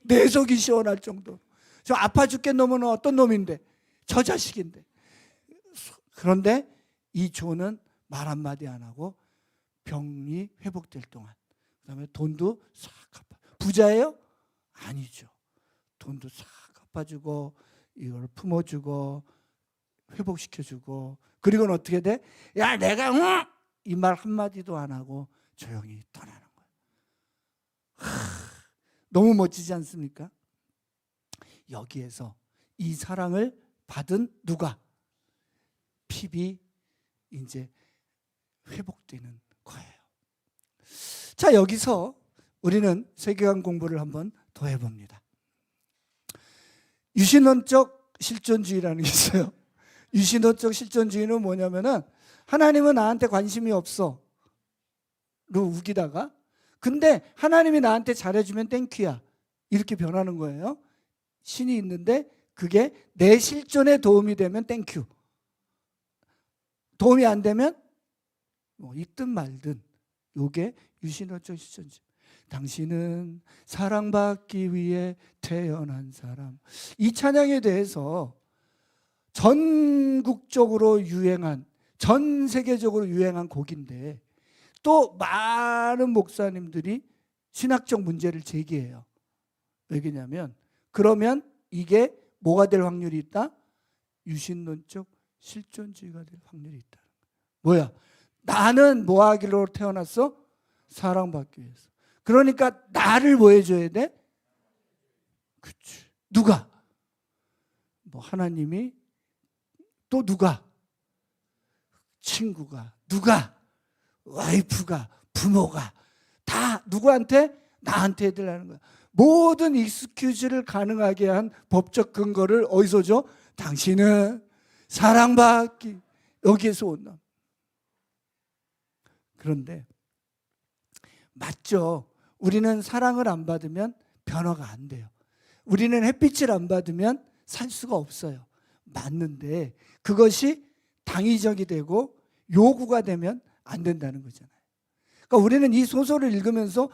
내 속이 시원할 정도로. 저 아파 죽겠는 놈은 어떤 놈인데? 저 자식인데. 그런데 이 조는 말 한마디 안 하고 병이 회복될 동안, 그다음에 돈도 싹 갚아. 부자예요? 아니죠. 돈도 싹 갚아주고 이걸 품어주고 회복시켜주고, 그리고는 어떻게 돼? 야, 내가 이 말 한마디도 안 하고 조용히 떠나는 거예요. 너무 멋지지 않습니까? 여기에서 이 사랑을 받은 누가? 핍이 이제 회복되는 거예요. 자, 여기서 우리는 세계관 공부를 한번 더 해봅니다. 유신론적 실존주의라는 게 있어요. 유신론적 실존주의는 뭐냐면은 하나님은 나한테 관심이 없어 로 우기다가, 근데 하나님이 나한테 잘해주면 땡큐야 이렇게 변하는 거예요. 신이 있는데 그게 내 실존에 도움이 되면 땡큐, 도움이 안 되면 뭐 있든 말든. 요게 유신론적 실존주의. 당신은 사랑받기 위해 태어난 사람. 이 찬양에 대해서 전국적으로 유행한, 전 세계적으로 유행한 곡인데 또 많은 목사님들이 신학적 문제를 제기해요. 왜냐면 그러면 이게 뭐가 될 확률이 있다? 유신론적 실존주의가 될 확률이 있다. 뭐야? 나는 뭐 하기로 태어났어? 사랑받기 위해서. 그러니까 나를 뭐 해줘야 돼? 그치. 누가? 뭐 하나님이, 또 누가? 친구가, 누가? 와이프가, 부모가, 다 누구한테? 나한테 해달라는 거야. 모든 익스큐즈를 가능하게 한 법적 근거를 어디서 줘? 당신은 사랑받기, 여기에서 온다. 그런데 맞죠. 우리는 사랑을 안 받으면 변화가 안 돼요. 우리는 햇빛을 안 받으면 살 수가 없어요. 맞는데 그것이 당위적이 되고 요구가 되면 안 된다는 거잖아요. 그러니까 우리는 이 소설을 읽으면서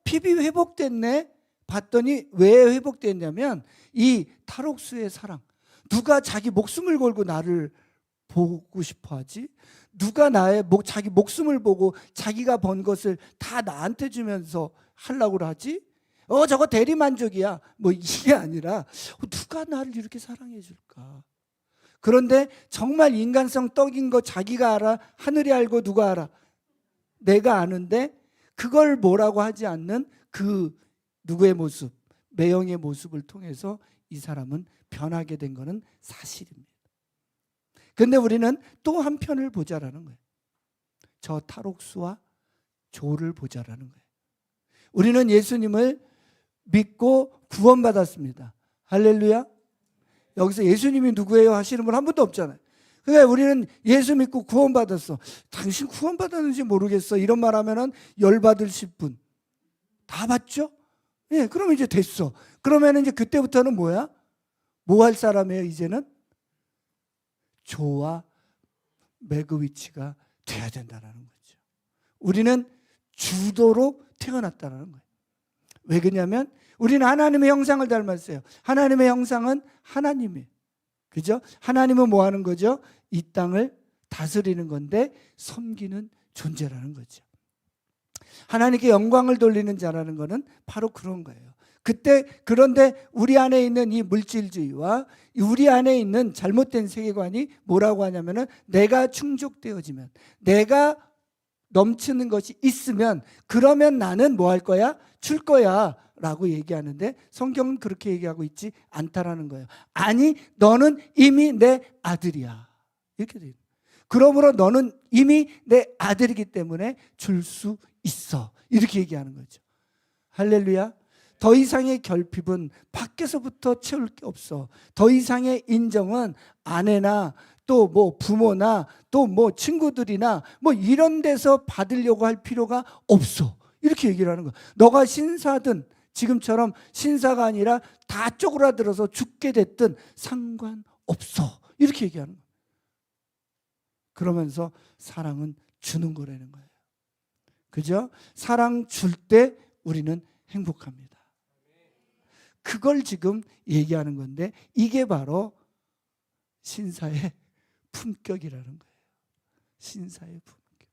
핍이 회복됐네, 봤더니 왜 회복됐냐면 이 탈옥수의 사랑. 누가 자기 목숨을 걸고 나를 보고 싶어 하지? 누가 자기 목숨을 보고 자기가 번 것을 다 나한테 주면서 하려고 하지? 저거 대리만족이야. 뭐 이게 아니라 누가 나를 이렇게 사랑해 줄까? 그런데 정말 인간성 떡인 거 자기가 알아. 하늘이 알고 누가 알아? 내가 아는데 그걸 뭐라고 하지 않는 그 누구의 모습, 매형의 모습을 통해서 이 사람은 변하게 된 것은 사실입니다. 그런데 우리는 또 한편을 보자라는 거예요. 저 탈옥수와 조를 보자라는 거예요. 우리는 예수님을 믿고 구원받았습니다. 할렐루야. 여기서 예수님이 누구예요 하시는 분 한 분도 없잖아요. 그러니까 우리는 예수 믿고 구원받았어. 당신 구원받았는지 모르겠어. 이런 말 하면은 열받으실 분. 다 받죠? 예, 그럼 이제 됐어. 그러면 이제 그때부터는 뭐야? 뭐 할 사람이에요, 이제는? 조와 매그 위치가 돼야 된다는 거죠. 우리는 주도로 태어났다는 거예요. 왜 그러냐면 우리는 하나님의 형상을 닮았어요. 하나님의 형상은 하나님이에요. 그죠? 하나님은 뭐 하는 거죠? 이 땅을 다스리는 건데 섬기는 존재라는 거죠. 하나님께 영광을 돌리는 자라는 것은 바로 그런 거예요. 그런데 우리 안에 있는 이 물질주의와 우리 안에 있는 잘못된 세계관이 뭐라고 하냐면은 내가 충족되어지면, 내가 넘치는 것이 있으면 그러면 나는 뭐 할 거야? 줄 거야 라고 얘기하는데 성경은 그렇게 얘기하고 있지 않다라는 거예요. 아니, 너는 이미 내 아들이야. 이렇게 돼요. 그러므로 너는 이미 내 아들이기 때문에 줄 수 있어. 이렇게 얘기하는 거죠. 할렐루야. 더 이상의 결핍은 밖에서부터 채울 게 없어. 더 이상의 인정은 아내나 또 뭐 부모나 또 뭐 친구들이나 뭐 이런 데서 받으려고 할 필요가 없어. 이렇게 얘기를 하는 거야. 너가 신사든 지금처럼 신사가 아니라 다 쪼그라들어서 죽게 됐든 상관없어. 이렇게 얘기하는 거야. 그러면서 사랑은 주는 거라는 거예요. 그죠? 사랑 줄 때 우리는 행복합니다. 그걸 지금 얘기하는 건데 이게 바로 신사의 품격이라는 거예요. 신사의 품격.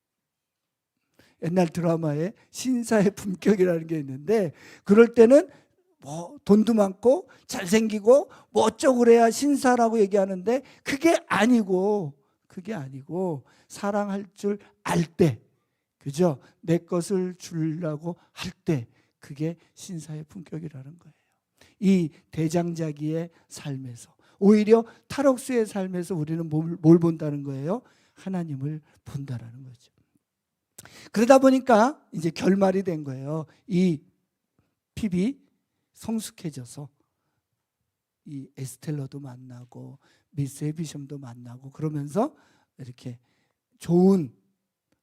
옛날 드라마에 신사의 품격이라는 게 있는데 그럴 때는 뭐 돈도 많고 잘생기고 뭐 어쩌고 그래야 신사라고 얘기하는데 그게 아니고 사랑할 줄 알 때, 그죠? 내 것을 주려고 할 때 그게 신사의 품격이라는 거예요. 이 대장자기의 삶에서, 오히려 탈옥수의 삶에서 우리는 뭘 본다는 거예요? 하나님을 본다라는 거죠. 그러다 보니까 이제 결말이 된 거예요. 이 핍이 성숙해져서 이 에스텔러도 만나고 미스 에비셴도 만나고 그러면서 이렇게 좋은,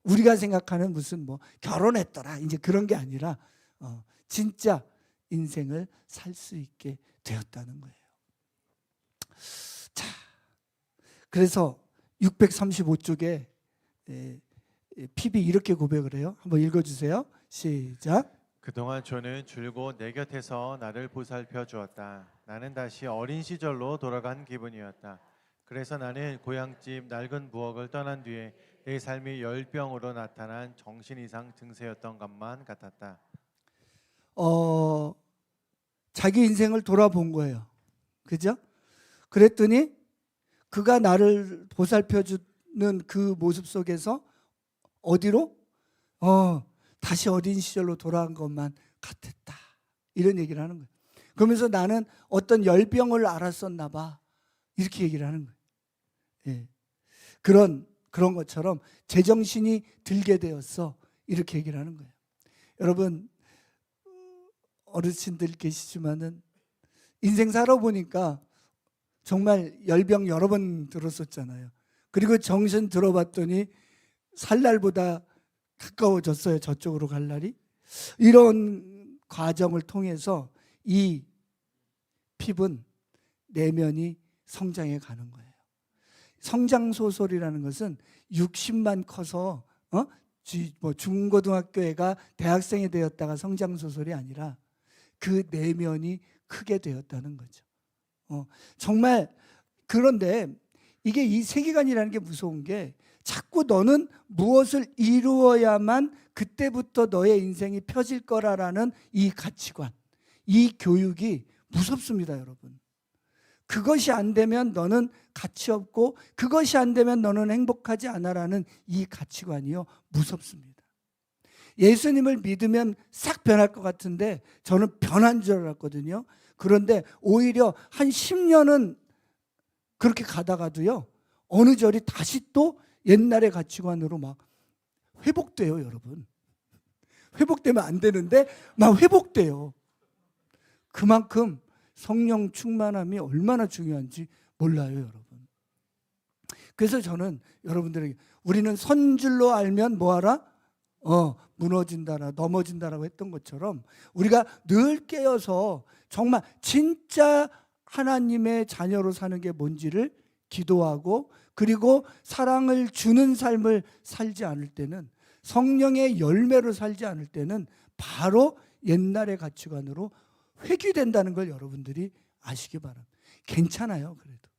우리가 생각하는 무슨 뭐 결혼했더라 이제 그런 게 아니라 진짜 인생을 살 수 있게 되었다는 거예요. 자, 그래서 635쪽에 핍이 이렇게 고백을 해요. 한번 읽어주세요. 시작. 그동안 조는 줄곧 내 곁에서 나를 보살펴 주었다. 나는 다시 어린 시절로 돌아간 기분이었다. 그래서 나는 고향집 낡은 부엌을 떠난 뒤에 내 삶이 열병으로 나타난 정신 이상 증세였던 것만 같았다. 자기 인생을 돌아본 거예요. 그죠? 그랬더니 그가 나를 보살펴주는 그 모습 속에서 어디로? 다시 어린 시절로 돌아간 것만 같았다. 이런 얘기를 하는 거예요. 그러면서 나는 어떤 열병을 앓았었나 봐. 이렇게 얘기를 하는 거예요. 예. 그런 것처럼 제정신이 들게 되었어. 이렇게 얘기를 하는 거예요. 여러분, 어르신들 계시지만은 인생 살아보니까 정말 열병 여러 번 들었었잖아요. 그리고 정신 들어봤더니 살 날보다 가까워졌어요. 저쪽으로 갈 날이. 이런 과정을 통해서 이 핍은 내면이 성장해 가는 거예요. 성장소설이라는 것은 60만 커서 중고등학교 애가 대학생이 되었다가 성장소설이 아니라 그 내면이 크게 되었다는 거죠. 정말 그런데 이게 이 세계관이라는 게 무서운 게 자꾸 너는 무엇을 이루어야만 그때부터 너의 인생이 펴질 거라라는 이 가치관, 이 교육이 무섭습니다, 여러분. 그것이 안 되면 너는 가치 없고 그것이 안 되면 너는 행복하지 않아라는 이 가치관이요, 무섭습니다. 예수님을 믿으면 싹 변할 것 같은데 저는 변한 줄 알았거든요. 그런데 오히려 한 10년은 그렇게 가다가도요, 어느 절이 다시 또 옛날의 가치관으로 막 회복돼요, 여러분. 회복되면 안 되는데 막 회복돼요. 그만큼 성령 충만함이 얼마나 중요한지 몰라요, 여러분. 그래서 저는 여러분들에게 우리는 선줄로 알면 뭐하라? 무너진다라 넘어진다라고 했던 것처럼 우리가 늘 깨어서 정말 진짜 하나님의 자녀로 사는 게 뭔지를 기도하고 그리고 사랑을 주는 삶을 살지 않을 때는, 성령의 열매로 살지 않을 때는 바로 옛날의 가치관으로 회귀된다는 걸 여러분들이 아시기 바랍니다. 괜찮아요, 그래도.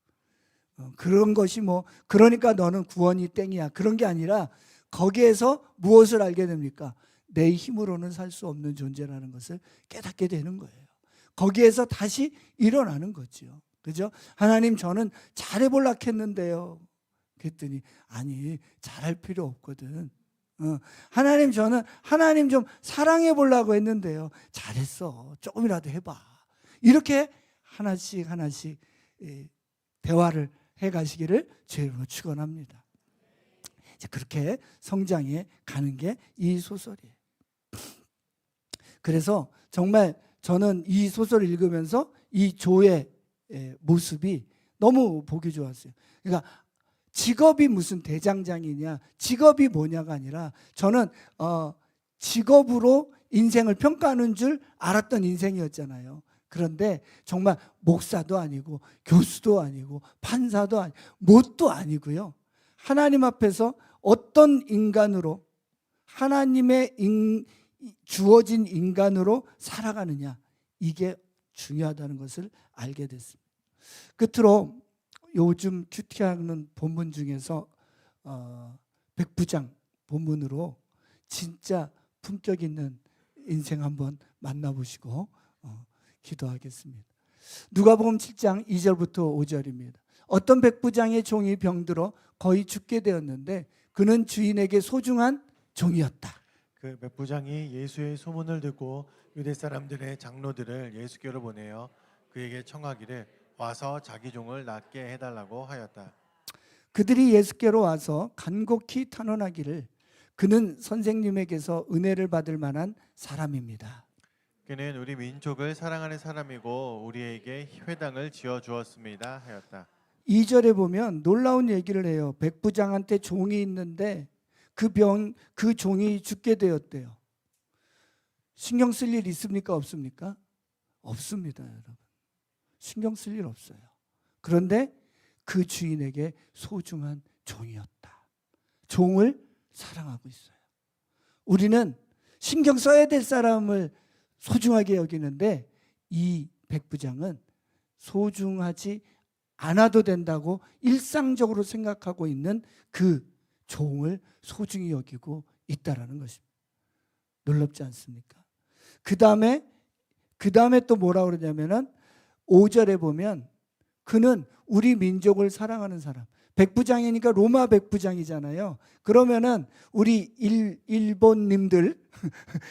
그런 것이 그러니까 너는 구원이 땡이야, 그런 게 아니라 거기에서 무엇을 알게 됩니까? 내 힘으로는 살 수 없는 존재라는 것을 깨닫게 되는 거예요. 거기에서 다시 일어나는 거죠. 그죠? 하나님, 저는 잘해보려고 했는데요. 그랬더니 아니, 잘할 필요 없거든. 하나님, 저는 하나님 좀 사랑해보려고 했는데요. 잘했어. 조금이라도 해봐. 이렇게 하나씩 하나씩 대화를 해가시기를 주님으로 축원합니다. 그렇게 성장해 가는 게 이 소설이에요. 그래서 정말 저는 이 소설을 읽으면서 이 조의 모습이 너무 보기 좋았어요. 그러니까 직업이 무슨 대장장이냐, 직업이 뭐냐가 아니라 저는 직업으로 인생을 평가하는 줄 알았던 인생이었잖아요. 그런데 정말 목사도 아니고 교수도 아니고 판사도 아니고 뭣도 아니고요. 하나님 앞에서 어떤 인간으로, 하나님의 주어진 인간으로 살아가느냐, 이게 중요하다는 것을 알게 됐습니다. 끝으로 요즘 큐티하는 본문 중에서 백부장 본문으로 진짜 품격 있는 인생 한번 만나보시고 기도하겠습니다. 누가복음 7장 2절부터 5절입니다. 어떤 백부장의 종이 병들어 거의 죽게 되었는데 그는 주인에게 소중한 종이었다. 그 백부장이 예수의 소문을 듣고 유대 사람들의 장로들을 예수께로 보내어 그에게 청하기를 와서 자기 종을 낫게 해달라고 하였다. 그들이 예수께로 와서 간곡히 탄원하기를 그는 선생님에게서 은혜를 받을 만한 사람입니다. 그는 우리 민족을 사랑하는 사람이고 우리에게 회당을 지어 주었습니다 하였다. 2절에 보면 놀라운 얘기를 해요. 백부장한테 종이 있는데 그 종이 죽게 되었대요. 신경 쓸 일 있습니까? 없습니까? 없습니다, 여러분. 신경 쓸 일 없어요. 그런데 그 주인에게 소중한 종이었다. 종을 사랑하고 있어요. 우리는 신경 써야 될 사람을 소중하게 여기는데 이 백부장은 소중하지 않아도 된다고 일상적으로 생각하고 있는 그 종을 소중히 여기고 있다라는 것입니다. 놀랍지 않습니까? 그 다음에 또 뭐라고 그러냐면은 5절에 보면 그는 우리 민족을 사랑하는 사람. 백부장이니까 로마 백부장이잖아요. 그러면은 우리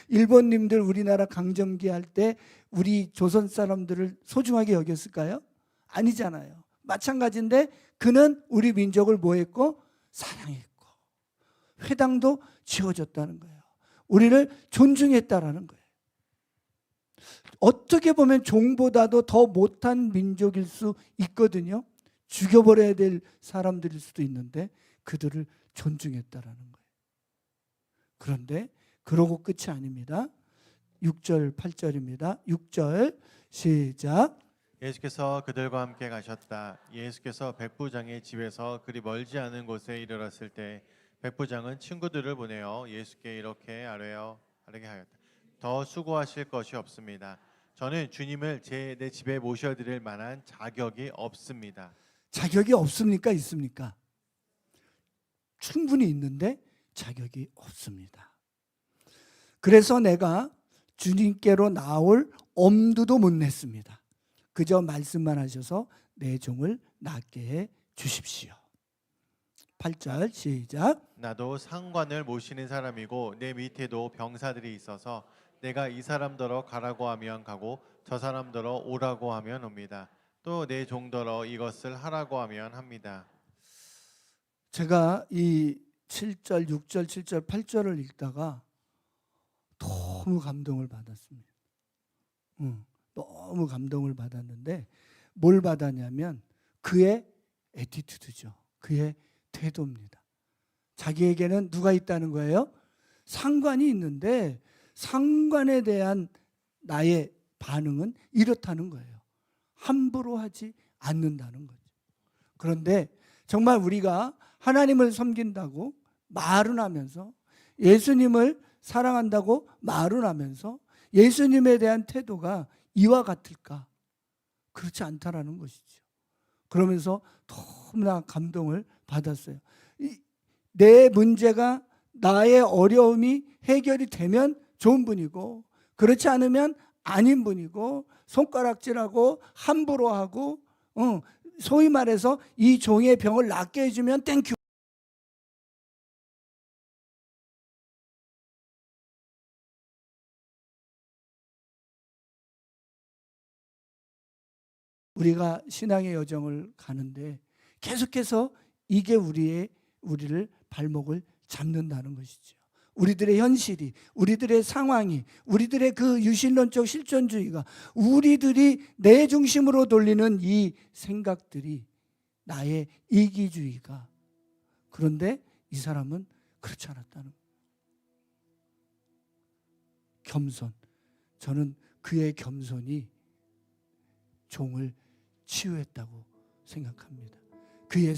일본님들 우리나라 강점기 할 때 우리 조선 사람들을 소중하게 여겼을까요? 아니잖아요. 마찬가지인데 그는 우리 민족을 뭐 했고? 사랑했고 회당도 지어줬다는 거예요. 우리를 존중했다라는 거예요. 어떻게 보면 종보다도 더 못한 민족일 수 있거든요. 죽여버려야 될 사람들일 수도 있는데 그들을 존중했다라는 거예요. 그런데 그러고 끝이 아닙니다. 6절 8절입니다. 6절 시작. 예수께서 그들과 함께 가셨다. 예수께서 백부장의 집에서 그리 멀지 않은 곳에 이르렀을 때 백부장은 친구들을 보내어 예수께 이렇게 아뢰게 하였다. 더 수고하실 것이 없습니다. 저는 주님을 내 집에 모셔드릴 만한 자격이 없습니다. 자격이 없습니까? 있습니까? 충분히 있는데 자격이 없습니다. 그래서 내가 주님께로 나올 엄두도 못 냈습니다. 그저 말씀만 하셔서 내 종을 낫게 해 주십시오. 8절 시작. 나도 상관을 모시는 사람이고 내 밑에도 병사들이 있어서 내가 이 사람더러 가라고 하면 가고 저 사람더러 오라고 하면 옵니다. 또 내 종더러 이것을 하라고 하면 합니다. 제가 이 7절, 6절, 7절, 8절을 읽다가 너무 감동을 받았습니다. 너무 감동을 받았는데 뭘 받았냐면 그의 애티튜드죠. 그의 태도입니다. 자기에게는 누가 있다는 거예요? 상관이 있는데 상관에 대한 나의 반응은 이렇다는 거예요. 함부로 하지 않는다는 거죠. 그런데 정말 우리가 하나님을 섬긴다고 말은 하면서 예수님을 사랑한다고 말은 하면서 예수님에 대한 태도가 이와 같을까? 그렇지 않다라는 것이죠. 그러면서 너무나 감동을 받았어요. 내 문제가 나의 어려움이 해결이 되면 좋은 분이고 그렇지 않으면 아닌 분이고 손가락질하고 함부로 하고 소위 말해서 이 종의 병을 낫게 해주면 땡큐. 우리가 신앙의 여정을 가는데 계속해서 이게 우리를 발목을 잡는다는 것이죠. 우리들의 현실이, 우리들의 상황이, 우리들의 그 유신론적 실존주의가, 우리들이 내 중심으로 돌리는 이 생각들이 나의 이기주의가. 그런데 이 사람은 그렇지 않았다는 거예요. 겸손. 저는 그의 겸손이 종을 치유했다고 생각합니다. 그의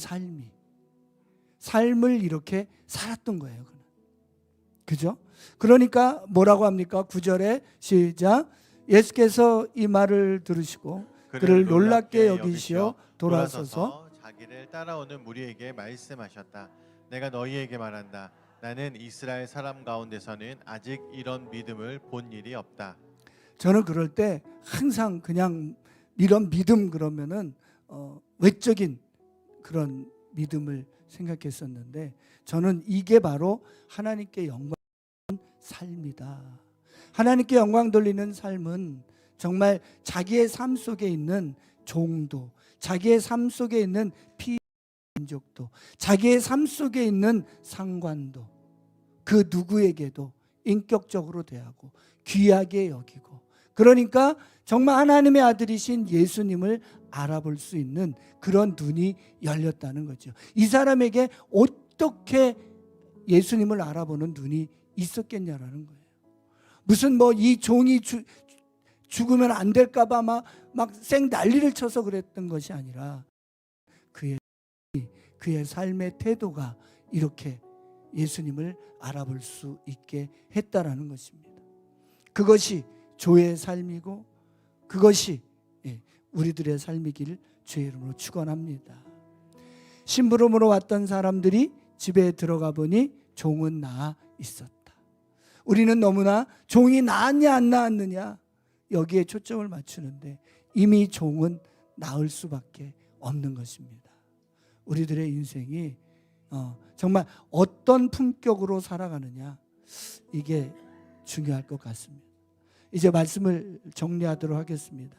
삶을 이렇게 살았던 거예요. 그는. 그죠? 그러니까 뭐라고 합니까? 9절에 시작. 예수께서 이 말을 들으시고 그를 놀랍게 여기시어 돌아서서 자기를 따라오는 무리에게 말씀하셨다. 내가 너희에게 말한다. 나는 이스라엘 사람 가운데서는 아직 이런 믿음을 본 일이 없다. 저는 그럴 때 항상 그냥 이런 믿음 그러면은 외적인 그런 믿음을 생각했었는데 저는 이게 바로 하나님께 영광 삶이다. 하나님께 영광 돌리는 삶은 정말 자기의 삶 속에 있는 종도, 자기의 삶 속에 있는 피민족도, 자기의 삶 속에 있는 상관도 그 누구에게도 인격적으로 대하고 귀하게 여기고 그러니까 정말 하나님의 아들이신 예수님을 알아볼 수 있는 그런 눈이 열렸다는 거죠. 이 사람에게 어떻게 예수님을 알아보는 눈이 있었겠냐라는 거예요. 무슨 뭐 이 종이 죽으면 안 될까 봐 막 생 난리를 쳐서 그랬던 것이 아니라 그의 삶의 태도가 이렇게 예수님을 알아볼 수 있게 했다라는 것입니다. 그것이 조의 삶이고 그것이 우리들의 삶이길 주의 이름으로 축원합니다. 심부름으로 왔던 사람들이 집에 들어가 보니 종은 나아 있었다. 우리는 너무나 종이 나았냐 안 나았느냐 여기에 초점을 맞추는데 이미 종은 나을 수밖에 없는 것입니다. 우리들의 인생이 정말 어떤 품격으로 살아가느냐 이게 중요할 것 같습니다. 이제 말씀을 정리하도록 하겠습니다.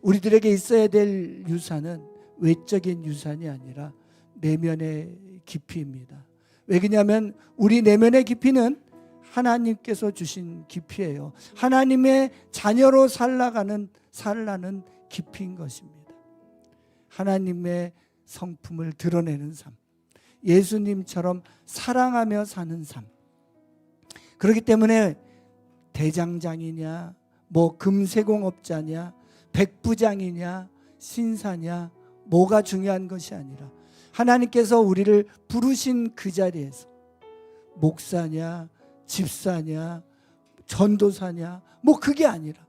우리들에게 있어야 될 유산은 외적인 유산이 아니라 내면의 깊이입니다. 왜 그러냐면 우리 내면의 깊이는 하나님께서 주신 깊이예요. 하나님의 자녀로 살아가는 깊이인 것입니다. 하나님의 성품을 드러내는 삶, 예수님처럼 사랑하며 사는 삶. 그렇기 때문에 대장장이냐, 뭐 금세공업자냐, 백부장이냐, 신사냐, 뭐가 중요한 것이 아니라 하나님께서 우리를 부르신 그 자리에서 목사냐, 집사냐, 전도사냐, 뭐 그게 아니라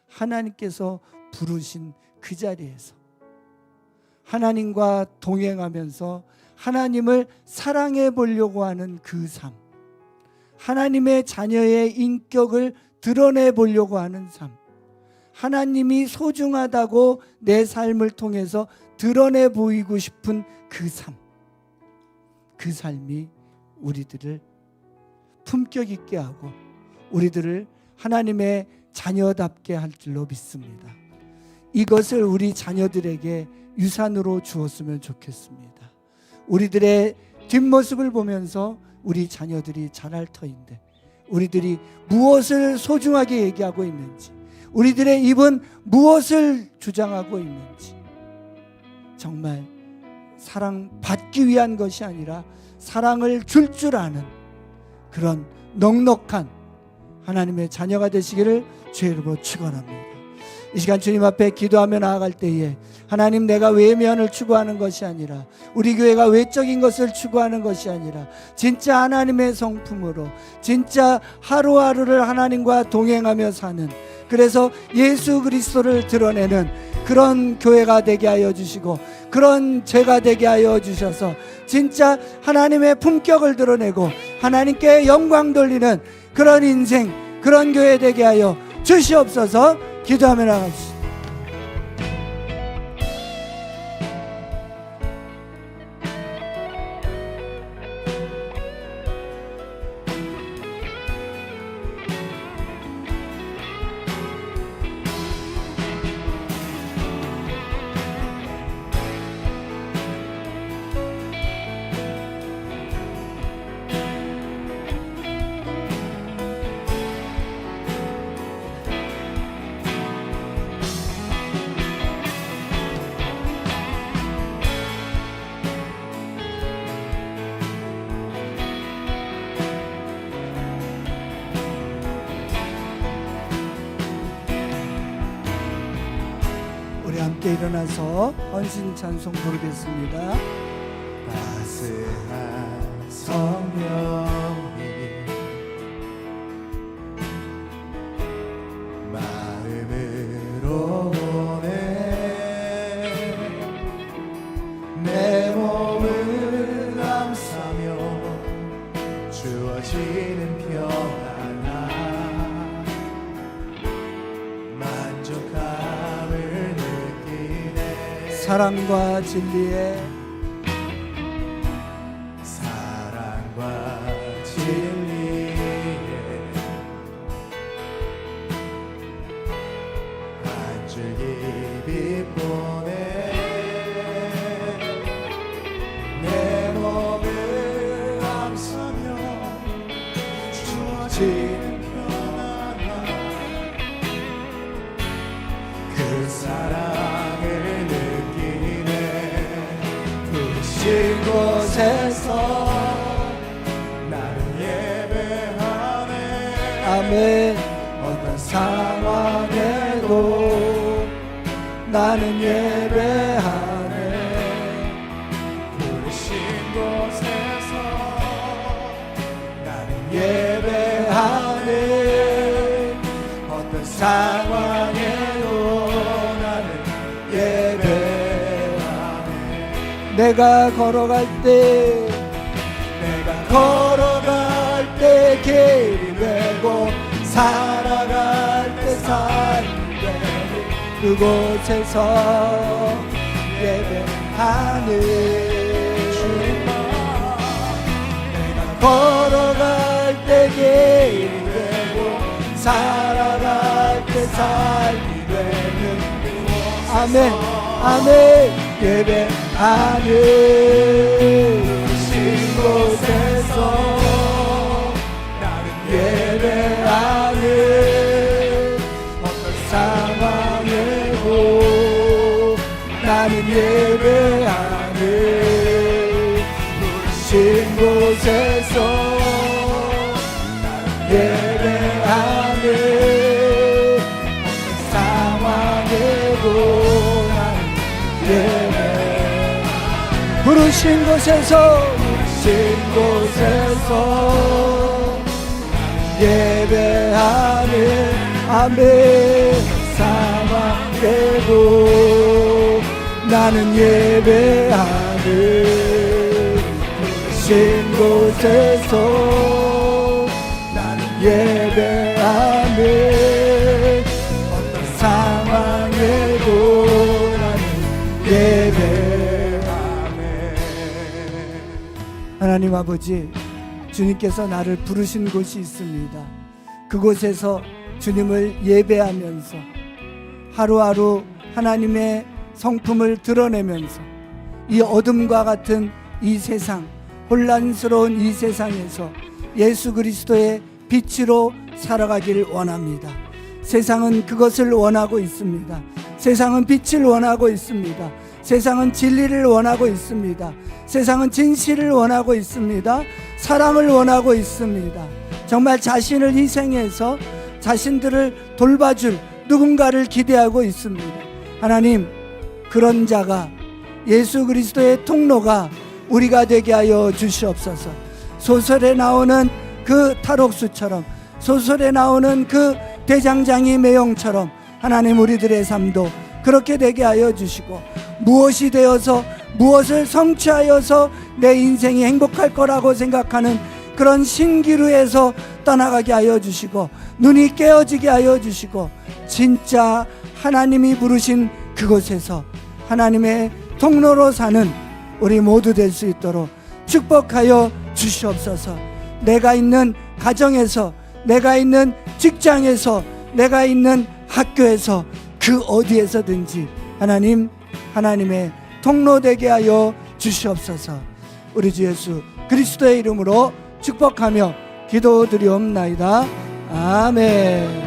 하나님께서 부르신 그 자리에서 하나님과 동행하면서 하나님을 사랑해 보려고 하는 그 삶, 하나님의 자녀의 인격을 드러내 보려고 하는 삶, 하나님이 소중하다고 내 삶을 통해서 드러내 보이고 싶은 그 삶, 그 삶이 우리들을 품격 있게 하고 우리들을 하나님의 자녀답게 할 줄로 믿습니다. 이것을 우리 자녀들에게 유산으로 주었으면 좋겠습니다. 우리들의 뒷모습을 보면서 우리 자녀들이 자랄 터인데 우리들이 무엇을 소중하게 얘기하고 있는지, 우리들의 입은 무엇을 주장하고 있는지, 정말 사랑받기 위한 것이 아니라 사랑을 줄 아는 그런 넉넉한 하나님의 자녀가 되시기를 주의 이름으로 축원합니다. 이 시간 주님 앞에 기도하며 나아갈 때에 하나님, 내가 외면을 추구하는 것이 아니라, 우리 교회가 외적인 것을 추구하는 것이 아니라 진짜 하나님의 성품으로 진짜 하루하루를 하나님과 동행하며 사는, 그래서 예수 그리스도를 드러내는 그런 교회가 되게 하여 주시고 그런 죄가 되게 하여 주셔서 진짜 하나님의 품격을 드러내고 하나님께 영광 돌리는 그런 인생, 그런 교회 되게 하여 주시옵소서. 기도하며 나갑시다. 함께 일어나서 헌신 찬송 부르겠습니다. 따스한 성령이 마음으로 오네. 내 몸을 감싸며 주어지는 평안과 만족함을 사랑과 진리에 한 줄기 빛 보내. 내 몸을 감싸며 주어지는 평안과 그 사랑을 이곳에서 나는 예배하네. 아멘. 어떤 상황에도 나는 예배하네. 부르신 곳에서 나는 예배하네. 어떤 상황에도 나는 예배하네. 내가 걸어갈 때 길이 되고 살아갈 때 삶이 되고 그곳에서 예배하네. 내가 걸어갈 때 길이 되고 살아갈 때 삶이 되는 아멘 아멘. 예배하는 곳에서 나는 예배하는 어떤 상황에도 나는 예배하는 부르신 곳에서 나는 예배하는 어떤 상황에도 부르신 곳에서 예배하는 아멘. 상황에도 나는 예배하는 신 곳에서 나는 예배하는 어떤 상황에도 나는 예배하네. 하나님 아버지, 주님께서 나를 부르신 곳이 있습니다. 그곳에서 주님을 예배하면서 하루하루 하나님의 성품을 드러내면서 이 어둠과 같은 이 세상, 혼란스러운 이 세상에서 예수 그리스도의 빛으로 살아가기를 원합니다. 세상은 그것을 원하고 있습니다. 세상은 빛을 원하고 있습니다. 세상은 진리를 원하고 있습니다. 세상은 진실을 원하고 있습니다. 사랑을 원하고 있습니다. 정말 자신을 희생해서 자신들을 돌봐줄 누군가를 기대하고 있습니다. 하나님, 그런 자가 예수 그리스도의 통로가 우리가 되게 하여 주시옵소서. 소설에 나오는 그 탈옥수처럼, 소설에 나오는 그 대장장이 매형처럼 하나님, 우리들의 삶도 그렇게 되게 하여 주시고, 무엇이 되어서 무엇을 성취하여서 내 인생이 행복할 거라고 생각하는 그런 신기루에서 떠나가게 하여 주시고, 눈이 깨어지게 하여 주시고, 진짜 하나님이 부르신 그곳에서 하나님의 통로로 사는 우리 모두 될 수 있도록 축복하여 주시옵소서. 내가 있는 가정에서, 내가 있는 직장에서, 내가 있는 학교에서, 그 어디에서든지 하나님, 하나님의 통로 되게 하여 주시옵소서. 우리 주 예수 그리스도의 이름으로 축복하며 기도드리옵나이다. 아멘.